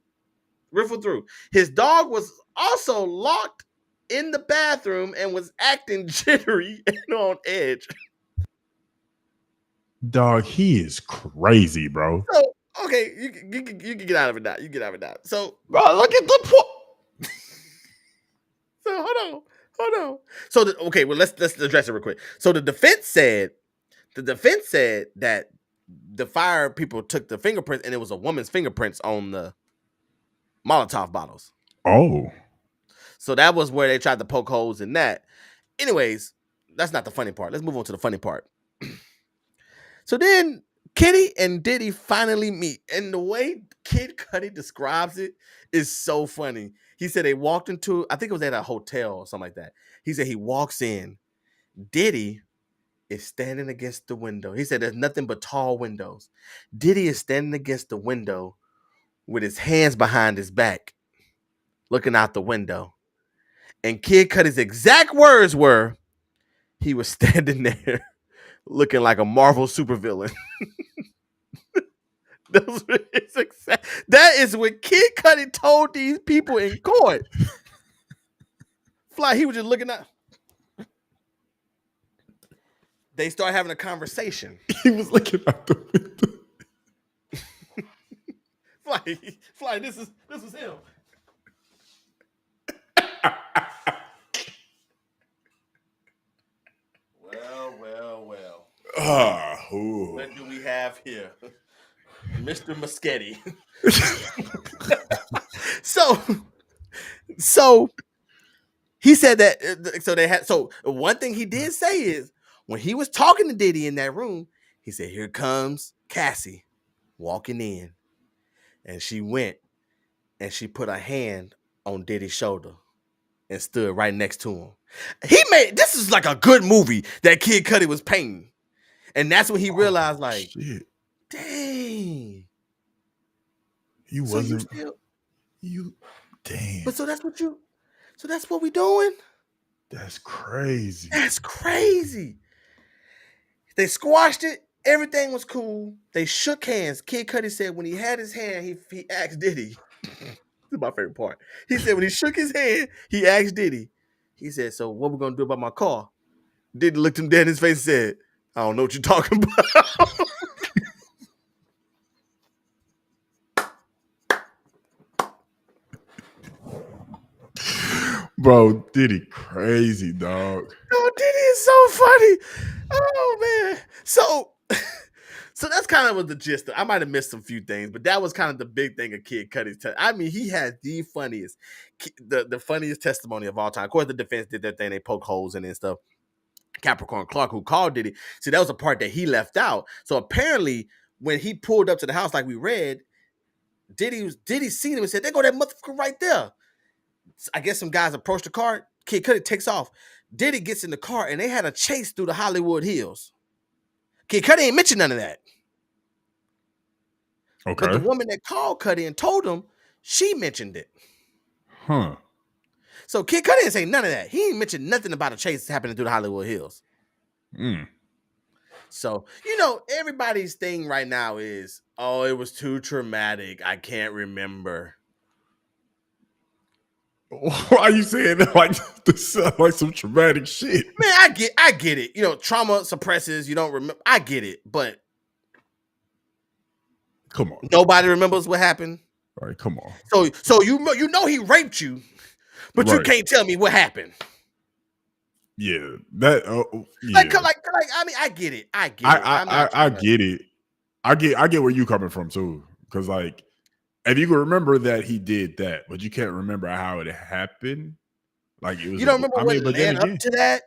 His dog was also locked in the bathroom and was acting jittery and on edge. Dog, he is crazy, bro. So, okay, you can get out of it now. You get out of it now. So, Bro, look at the so hold on. So, okay, well, let's address it real quick. So, the defense said that the fire people took the fingerprints and it was a woman's fingerprints on the Molotov bottles. Oh. So that was where they tried to poke holes in that. Anyways, that's not the funny part. Let's move on to the funny part. So then Kitty and Diddy finally meet. And the way Kid Cudi describes it is so funny. He said they walked into, I think it was at a hotel or something like that. He said he walks in. Diddy is standing against the window. He said there's nothing but tall windows. Diddy is standing against the window with his hands behind his back, looking out the window. And Kid Cudi's exact words were, he was standing there looking like a Marvel supervillain. That is what Kid Cudi told these people in court. Fly, he was just looking at. They start having a conversation. He was looking out the window. Fly, this is him. Well. What do we have here? Mr. Muschetti. So he said that. So one thing he did say is when he was talking to Diddy in that room, he said, "Here comes Cassie walking in," and she went and she put her hand on Diddy's shoulder and stood right next to him. This is like a good movie that Kid Cudi was painting, and that's when he realized, like, shit. Dang, You so wasn't. Damn. But so that's what we doing. That's crazy. That's crazy. They squashed it. Everything was cool. They shook hands. Kid Cudi said when he had his hand, he asked Diddy. This is my favorite part. He said when he shook his hand, he asked Diddy. He said, "So what we gonna do about my car?" Diddy looked him dead in his face and said, "I don't know what you're talking about." Bro, Diddy crazy, dog. Oh, Diddy is so funny. Oh man. So that's kind of what the gist. I might have missed some few things, but that was kind of the big thing of Kid Cudi's. I mean, he had the funniest, the funniest testimony of all time. Of course, the defense did their thing; they poke holes in it and stuff. Capricorn Clark, who called Diddy, see that was a part that he left out. So apparently, when he pulled up to the house, like we read, Diddy seen him and said, "There go that motherfucker right there." I guess some guys approached the car. Kid Cudi takes off. Diddy gets in the car and they had a chase through the Hollywood Hills. Kid Cudi ain't mentioned none of that. But the Okay. woman that called Cudi and told him, she mentioned it. Huh. So Kid Cudi didn't say none of that. He ain't mentioned nothing about a chase happening through the Hollywood Hills. Mm. So, everybody's thing right now is, oh, it was too traumatic. I can't remember. Why are you saying that like this sound like some traumatic shit? Man, I get it. Trauma suppresses, you don't remember. I get it, but Come on. nobody remembers what happened. All right, come on. So you know he raped you, but you Right. can't tell me what happened. Yeah. That yeah. Like, I mean, I get it. I get it. I'm not I trying to. get it. I get where you coming from too. Because like if you can remember that he did that, but you can't remember how it happened. Like it was You don't remember I what mean, but then led up again, to that?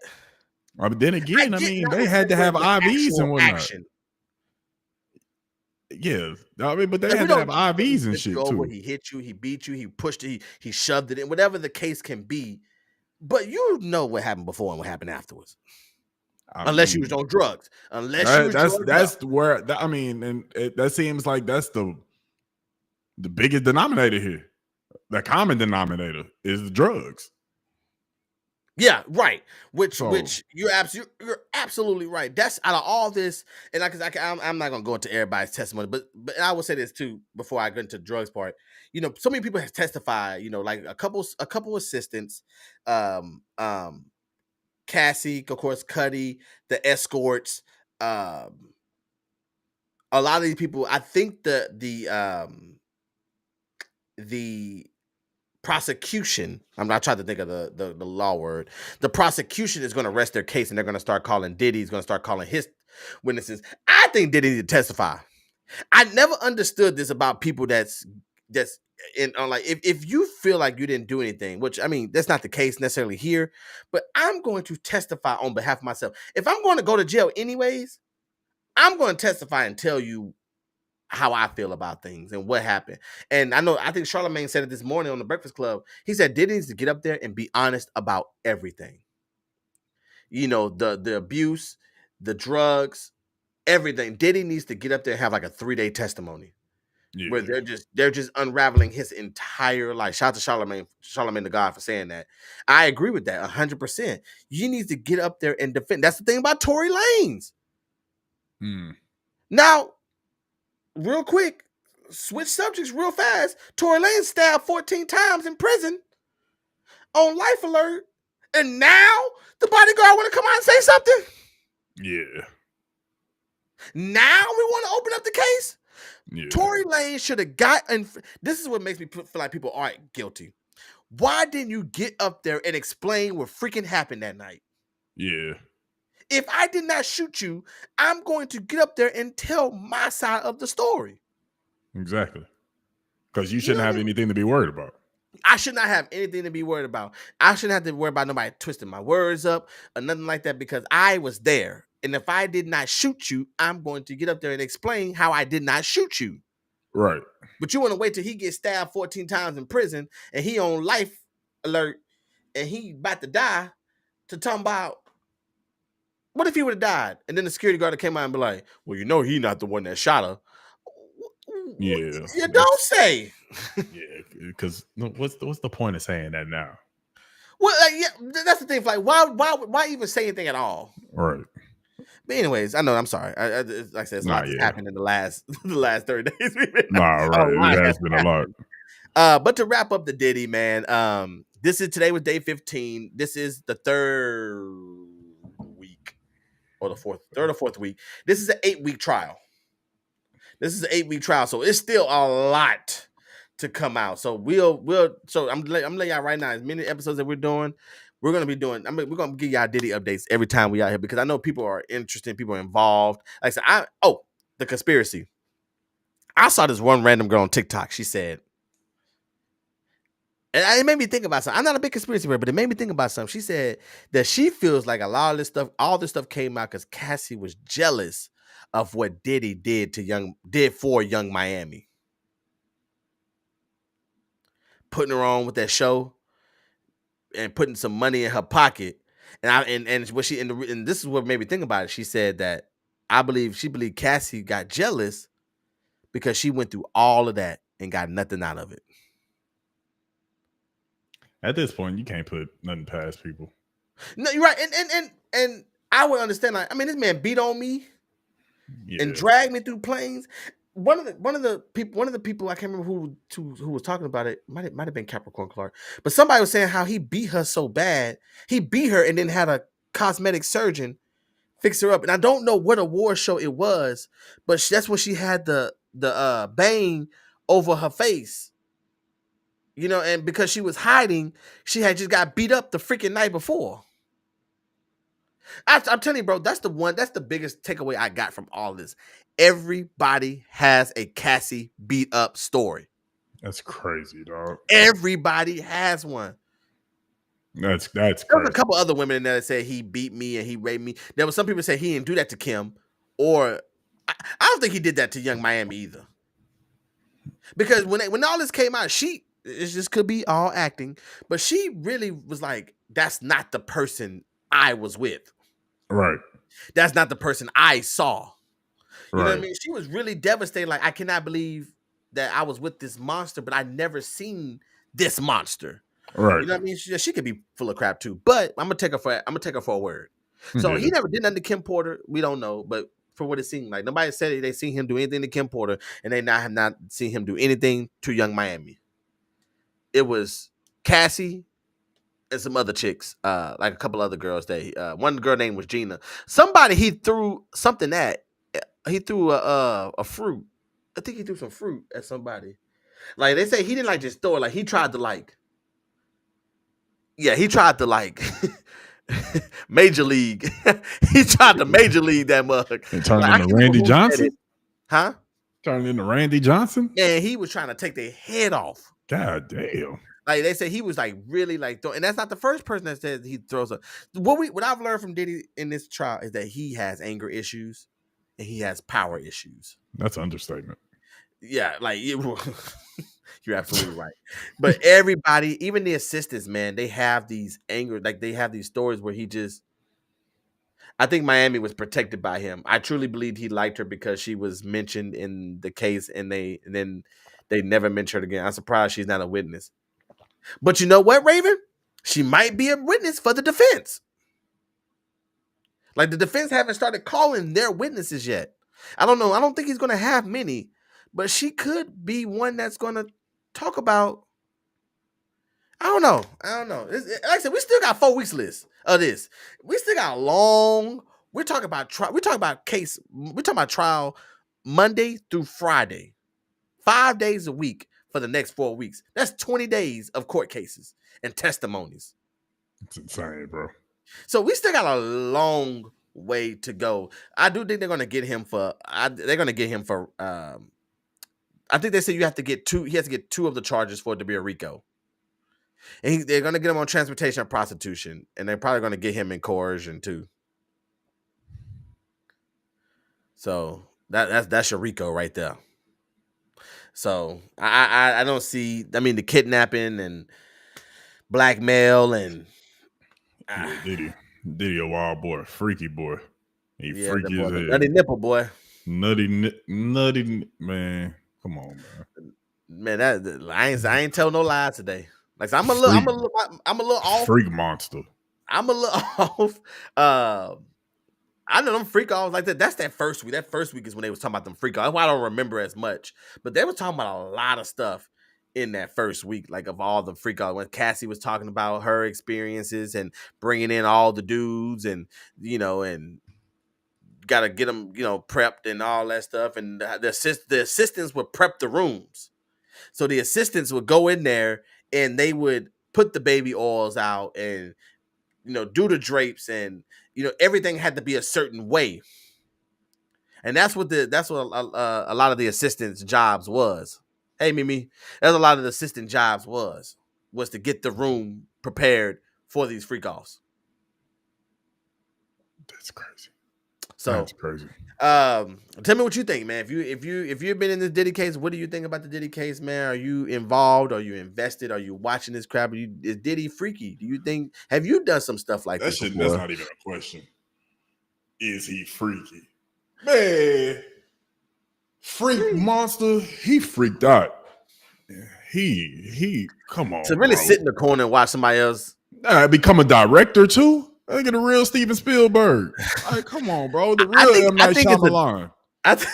I I get mean, not they had to have remembering the IVs actual and whatnot. action. Yeah. I mean, but they Like, we had to don't have he IVs and flipped you shit over, too. he hit you, he beat you, he pushed it, he shoved it in, whatever the case can be. But you know what happened before and what happened afterwards. I Unless you was mean, on drugs. Unless you was drugged up. that's where I mean, and that seems like that's the biggest denominator here. The common denominator is the drugs. Yeah, right. Which So you're absolutely right. That's out of all this, and I'm not gonna go into everybody's testimony, but I will say this too before I go into the drugs part. So many people have testified. Like a couple assistants, Cassie, of course, Cuddy, the escorts, a lot of these people. I think the prosecution, I'm not trying to think of the law word. The prosecution is going to rest their case and they're going to start calling Diddy. He's going to start calling his witnesses. I think Diddy need to testify. I never understood this about people that's in on, like, if you feel like you didn't do anything, which I mean that's not the case necessarily here, but I'm going to testify on behalf of myself. If I'm going to go to jail anyways, I'm going to testify and tell you how I feel about things and what happened. And I think Charlamagne said it this morning on the Breakfast Club. He said Diddy needs to get up there and be honest about everything. The abuse, the drugs, everything. Diddy needs to get up there and have like a 3-day testimony where yeah. they're just unraveling his entire life. Shout out to Charlamagne the God for saying that. I agree with that 100%. You need to get up there and defend. That's the thing about Tory Lanez. Now, real quick, switch subjects real fast. Tory Lanez stabbed 14 times in prison on life alert, and now the bodyguard want to come out and say something. Yeah. Now we want to open up the case. Yeah. Tory Lanez should have gotten. This is what makes me feel like people aren't guilty. Why didn't you get up there and explain what freaking happened that night? Yeah. If I did not shoot you, I'm going to get up there and tell my side of the story. Exactly. Because you shouldn't have anything to be worried about. I should not have anything to be worried about. I shouldn't have to worry about nobody twisting my words up or nothing like that because I was there. And if I did not shoot you, I'm going to get up there and explain how I did not shoot you. Right. But you want to wait till he gets stabbed 14 times in prison and he on life alert and he about to die to talk about, what if he would have died? And then the security guard came out and be like, well, he not the one that shot her. Yeah. You don't say. Yeah, because what's the point of saying that now? Well, that's the thing. Like, why even say anything at all? Right. But anyways, I know. I'm sorry. Like I said, it's a lot that's happened in the last 30 days. Right. It has been a lot. But to wrap up the Diddy, man, today was day 15. This is the third week or the third or fourth week. This is an 8-week trial. So it's still a lot to come out. So so I'm letting y'all right now, as many episodes that we're doing, we're gonna be doing. We're gonna give y'all Diddy updates every time we out here because I know people are interested, people are involved. Like I said, the conspiracy. I saw this one random girl on TikTok. She said, and it made me think about something. I'm not a big conspiracy theorist, but it made me think about something. She said that she feels like a lot of this stuff, all this stuff came out because Cassie was jealous of what Diddy did for Young Miami. Putting her on with that show and putting some money in her pocket And what she and this is what made me think about it. She said that she believed Cassie got jealous because she went through all of that and got nothing out of it. At this point, you can't put nothing past people. No, you're right, and I would understand. Like, I mean, this man beat on me and dragged me through planes. One of the people I can't remember who was talking about it. Might have been Capricorn Clark, but somebody was saying how he beat her so bad. He beat her and then had a cosmetic surgeon fix her up. And I don't know what award show it was, but that's when she had the bang over her face. You know, and because she was hiding, she had just got beat up the freaking night before. I'm telling you, bro, that's the biggest takeaway I got from all this. Everybody has a Cassie beat up story. That's crazy, dog. Everybody has one. That's There crazy. was a couple other women in there that said he beat me and he raped me. There was some people say he didn't do that to Kim, or I don't think he did that to Young Miami either. Because when all this came out, it just could be all acting, but she really was like, "That's not the person I was with. Right. That's not the person I saw." You know what I Right. mean? She was really devastated. Like, I cannot believe that I was with this monster, but I never seen this monster. Right. You know what I mean? She could be full of crap too. But I'm gonna take her for a word. So he never did nothing to Kim Porter. We don't know, but for what it seemed like, nobody said they seen him do anything to Kim Porter, and they have not seen him do anything to Young Miami. It was Cassie and some other chicks, like a couple other girls. One girl name was Gina. Somebody he threw something at. He threw a fruit. I think he threw some fruit at somebody. Like, they say he didn't like just throw it. Like, he tried to major league. He tried to major league that mug. And turned into Randy Johnson? Huh? Turned into Randy Johnson? Man, he was trying to take their head off. God damn. Like, they said he was like really like throwing, and that's not the first person that says he throws up. What I've learned from Diddy in this trial is that he has anger issues and he has power issues. That's an understatement. Yeah, like you're absolutely right. But everybody, even the assistants, man, they have these anger, like they have these stories where I think Miami was protected by him. I truly believed he liked her because she was mentioned in the case, and then they never mentioned her again. I'm surprised she's not a witness. But you know what, Raven? She might be a witness for the defense. Like, the defense haven't started calling their witnesses yet. I don't know. I don't think he's going to have many, but she could be one that's going to talk about. I don't know. Like I said, we still got 4 weeks list of this. We still got a long. We're talking about trial. We're talking about trial Monday through Friday, 5 days a week for the next 4 weeks. That's 20 days of court cases and testimonies. It's insane, bro. So we still got a long way to go. I do think they're going to get him for. They're going to get him for. I think they said you have to get 2. He has to get 2 of the charges for it to be a RICO. And they're going to get him on transportation and prostitution, and they're probably going to get him in coercion too. So that's your RICO right there. So I don't see. I mean, the kidnapping and blackmail and Diddy a wild boy, freaky boy. He freaky as hell. Nutty nipple boy. Nutty man. Come on, man. Man, I ain't tell no lies today. Like, I'm a little off. Freak monster. I'm a little off. I know them freak offs like that. That's that first week. That first week is when they was talking about them freak offs. That's why I don't remember as much. But they were talking about a lot of stuff in that first week, like of all the freak offs. When Cassie was talking about her experiences and bringing in all the dudes, and and got to get them, prepped and all that stuff. And the assistants would prep the rooms. So the assistants would go in there and they would put the baby oils out and, do the drapes, and, everything had to be a certain way. And that's what a lot of the assistants' jobs was. Hey, Mimi, that's a lot of the assistant jobs was to get the room prepared for these freak offs. That's crazy. So, That's crazy. tell me what you think, man. If you've been in this Diddy case, what do you think about the Diddy case, man? Are you involved? Are you invested? Are you watching this crap? Is Diddy freaky? Do you think? Have you done some stuff like That this shit. That's before? not even a question. Is he freaky? Man, freak monster. He freaked out. He. Come To on, really bro. sit in the corner and watch somebody else. Become a director too. I get a real Steven Spielberg. Like, come on, bro. The I real think M I Night think it's a Shyamalan. I, th-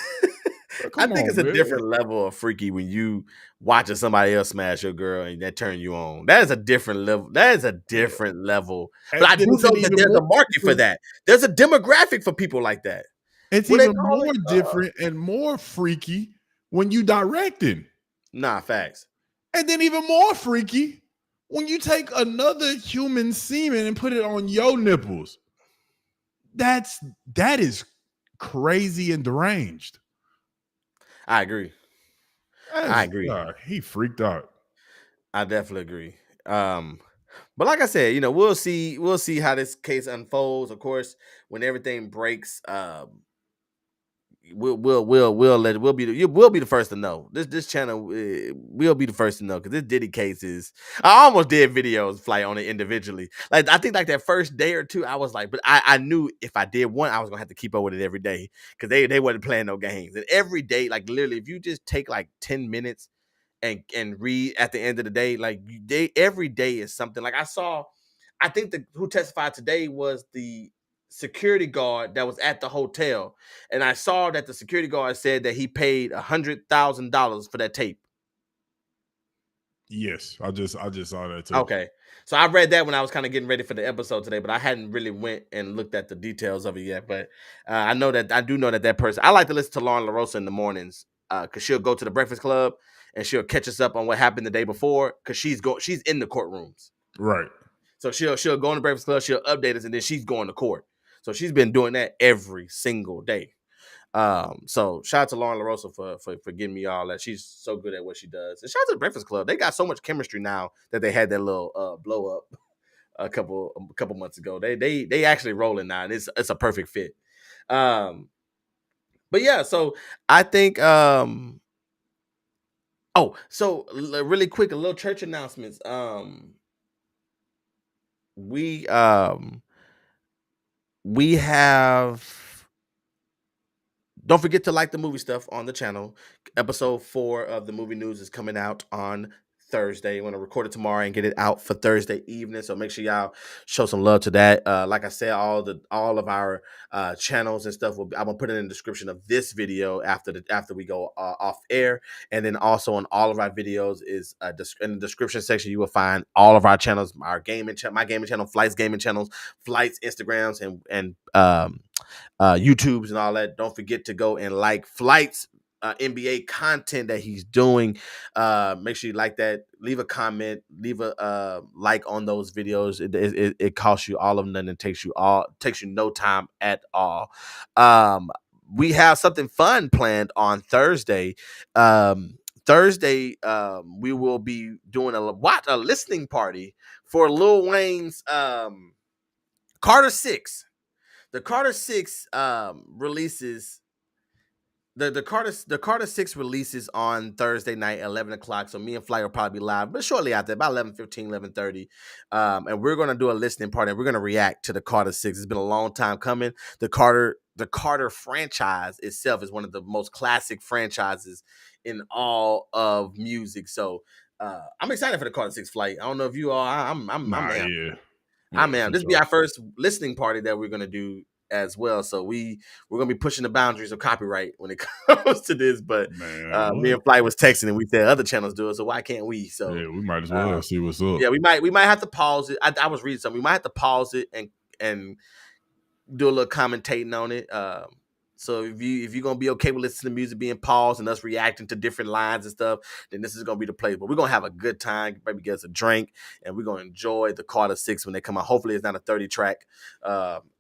I Come think it's on, a man. different level of freaky when you watching somebody else smash your girl and that turn you on. That is a different level. That is a different level. But I And do then it's know that even there's more a market for different. that. There's a demographic for people like that. It's What they even call more it? different and more freaky when you directing. Nah, facts. And then even more freaky when you take another human semen and put it on your nipples. That is crazy and deranged. I agree. I agree. He freaked out. I definitely agree. Um, but like I said, we'll see how this case unfolds. Of course, when everything breaks, we'll be the first to know. This channel we'll be the first to know because this Diddy case is. I almost did videos like on it individually. Like I think like that first day or two, I was like, but I knew if I did one, I was gonna have to keep up with it every day because they wasn't playing no games. And every day, like literally, if you just take like 10 minutes and read at the end of the day, like they every day is something. Like I saw, I think the who testified today was the security guard that was at the hotel, and I saw that the security guard said that he paid $100,000 for that tape. Yes, I just saw that too. Okay, so I read that when I was kind of getting ready for the episode today, but I hadn't really went and looked at the details of it yet. But I do know that that person. I like to listen to Lauren LaRosa in the mornings because she'll go to the Breakfast Club and she'll catch us up on what happened the day before because she's in the courtrooms. Right. So she'll go on the Breakfast Club, she'll update us, and then she's going to court. So she's been doing that every single day. So shout out to Lauren LaRosa for getting me all that. She's so good at what she does. And shout out to the Breakfast Club. They got so much chemistry now that they had that little blow up a couple months ago. They actually rolling now, and it's a perfect fit. But yeah, so I think so really quick, a little church announcements. We we have don't forget to like the movie stuff on the channel. Episode 4 of the movie news is coming out on Thursday. I'm gonna record it tomorrow and get it out for Thursday evening. So make sure y'all show some love to that. Like I said, all of our channels and stuff I'm gonna put it in the description of this video after we go off air, and then also on all of our videos is in the description section you will find all of our channels, our gaming channel, my gaming channel, Flights gaming channels, Flights Instagrams, and YouTubes and all that. Don't forget to go and like Flights NBA content that he's doing. Make sure you like that. Leave a comment. Leave a like on those videos. It costs you all of them and takes you no time at all. We have something fun planned on Thursday. We will be doing a listening party for Lil Wayne's Carter 6. The Carter 6 releases the Carter 6 releases on Thursday night at 11 o'clock. So me and Fly will probably be live, but shortly after, about 11:15, 11:30. And we're gonna do a listening party and we're gonna react to the Carter 6. It's been a long time coming. The Carter franchise itself is one of the most classic franchises in all of music. So I'm excited for the Carter 6 flight. I don't know if you are. I'm Nah, amped. yeah. I'm Yeah, amped. for This will be sure. our first listening party that we're gonna do as well. So we're gonna be pushing the boundaries of copyright when it comes to this. But Man, me what? and Flight was texting and we said other channels do it, so why can't we? So Yeah, we might as uh, well see what's up. yeah, we might have to pause it. I was reading something. We might have to pause it and do a little commentating on it. So if you're gonna be okay with listening to music being paused and us reacting to different lines and stuff, then this is gonna be the place. But we're gonna have a good time, maybe get us a drink, and we're gonna enjoy the Carter 6 when they come out. Hopefully it's not a 30-track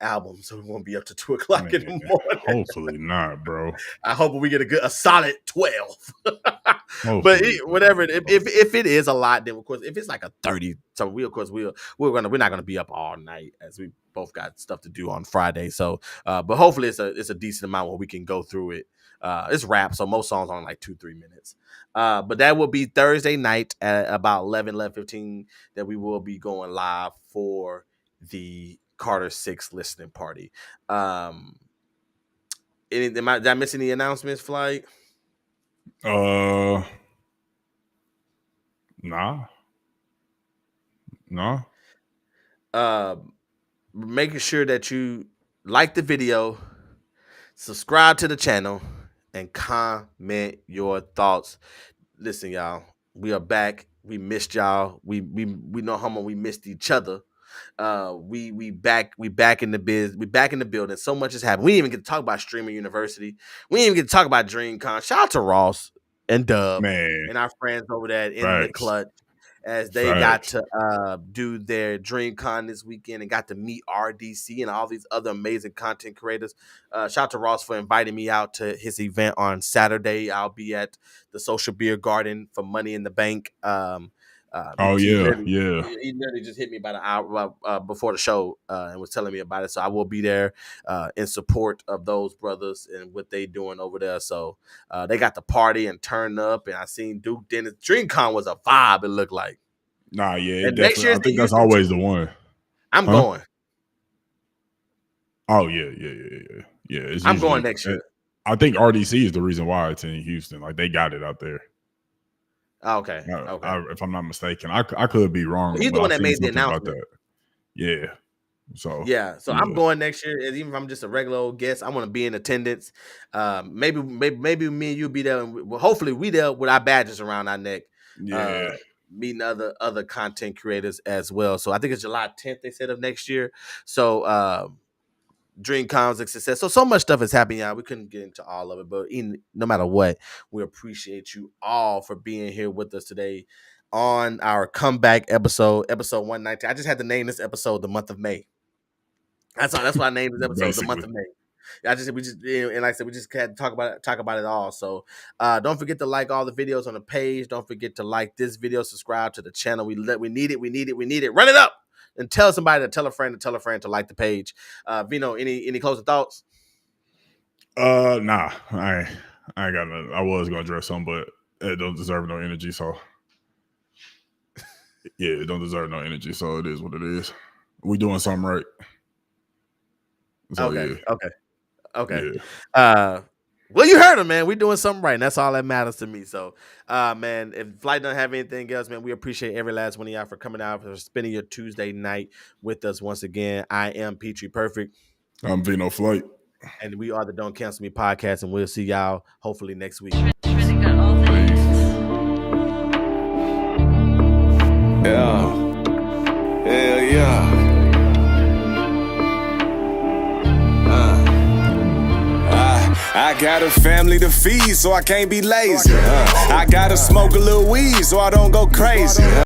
album, so we won't be up to 2 o'clock in Man, the morning. hopefully not, bro. I hope we get a solid 12. But Hopefully not, whatever, bro. if it is a lot, then of course if it's like a 30, so we're not gonna be up all night as we both got stuff to do on Friday. So, but hopefully it's a decent amount where we can go through it. It's rap, so most songs are like 2-3 minutes. But that will be Thursday night at about 11:15 that we will be going live for the Carter 6 listening party. Did I miss any announcements, Flight? Nah. Making sure that you like the video, subscribe to the channel, and comment your thoughts. Listen, y'all, we are back. We missed y'all. We know how much we missed each other. We back in the biz. We back in the building. So much has happened. We didn't even get to talk about Streaming University. We didn't even get to talk about DreamCon. Shout out to Ross and Dub and our friends over there in the clutch, as they got to do their DreamCon this weekend and got to meet RDC and all these other amazing content creators. Shout out to Ross for inviting me out to his event on Saturday. I'll be at the Social Beer Garden for Money in the Bank. He literally just hit me about an hour before the show and was telling me about it. So I will be there in support of those brothers and what they doing over there. So they got the party and turn up, and I seen Duke Dennis. DreamCon was a vibe. It looked like. Nah, yeah, definitely. I think that's always the one. I'm going. Oh yeah. I'm going next year. I think RDC is the reason why it's in Houston. Like they got it out there. Okay. If I'm not mistaken, I could be wrong. He's the one that made the announcement. Yeah. So I'm going next year. And even if I'm just a regular old guest, I want to be in attendance. Maybe me and you be there. And hopefully we there with our badges around our neck. Yeah. Meeting other content creators as well. So I think it's July 10th they said of next year. So DreamCon's a success. So much stuff is happening, y'all. We couldn't get into all of it, but no matter what, we appreciate you all for being here with us today on our comeback episode 119. I just had to name this episode the month of May. That's why I named this episode the month of May. And like I said, we just had to talk about it all. So don't forget to like all the videos on the page. Don't forget to like this video, subscribe to the channel. We need it. Run it up. And tell somebody to tell a friend to like the page. Vino, any closing thoughts? Nah, I ain't got nothing. I was gonna address some, but it don't deserve no energy. So yeah, it don't deserve no energy. So it is what it is. We doing something right. So, Okay. Yeah. Well, you heard him, man. We're doing something right, and that's all that matters to me. So, man, if Flight doesn't have anything else, man, we appreciate every last one of y'all for coming out, for spending your Tuesday night with us once again. I am Petrie Perfect. I'm Vino Flight. And we are the Don't Cancel Me podcast, and we'll see y'all hopefully next week. I got a family to feed, so I can't be lazy. I gotta smoke a little weed, so I don't go crazy.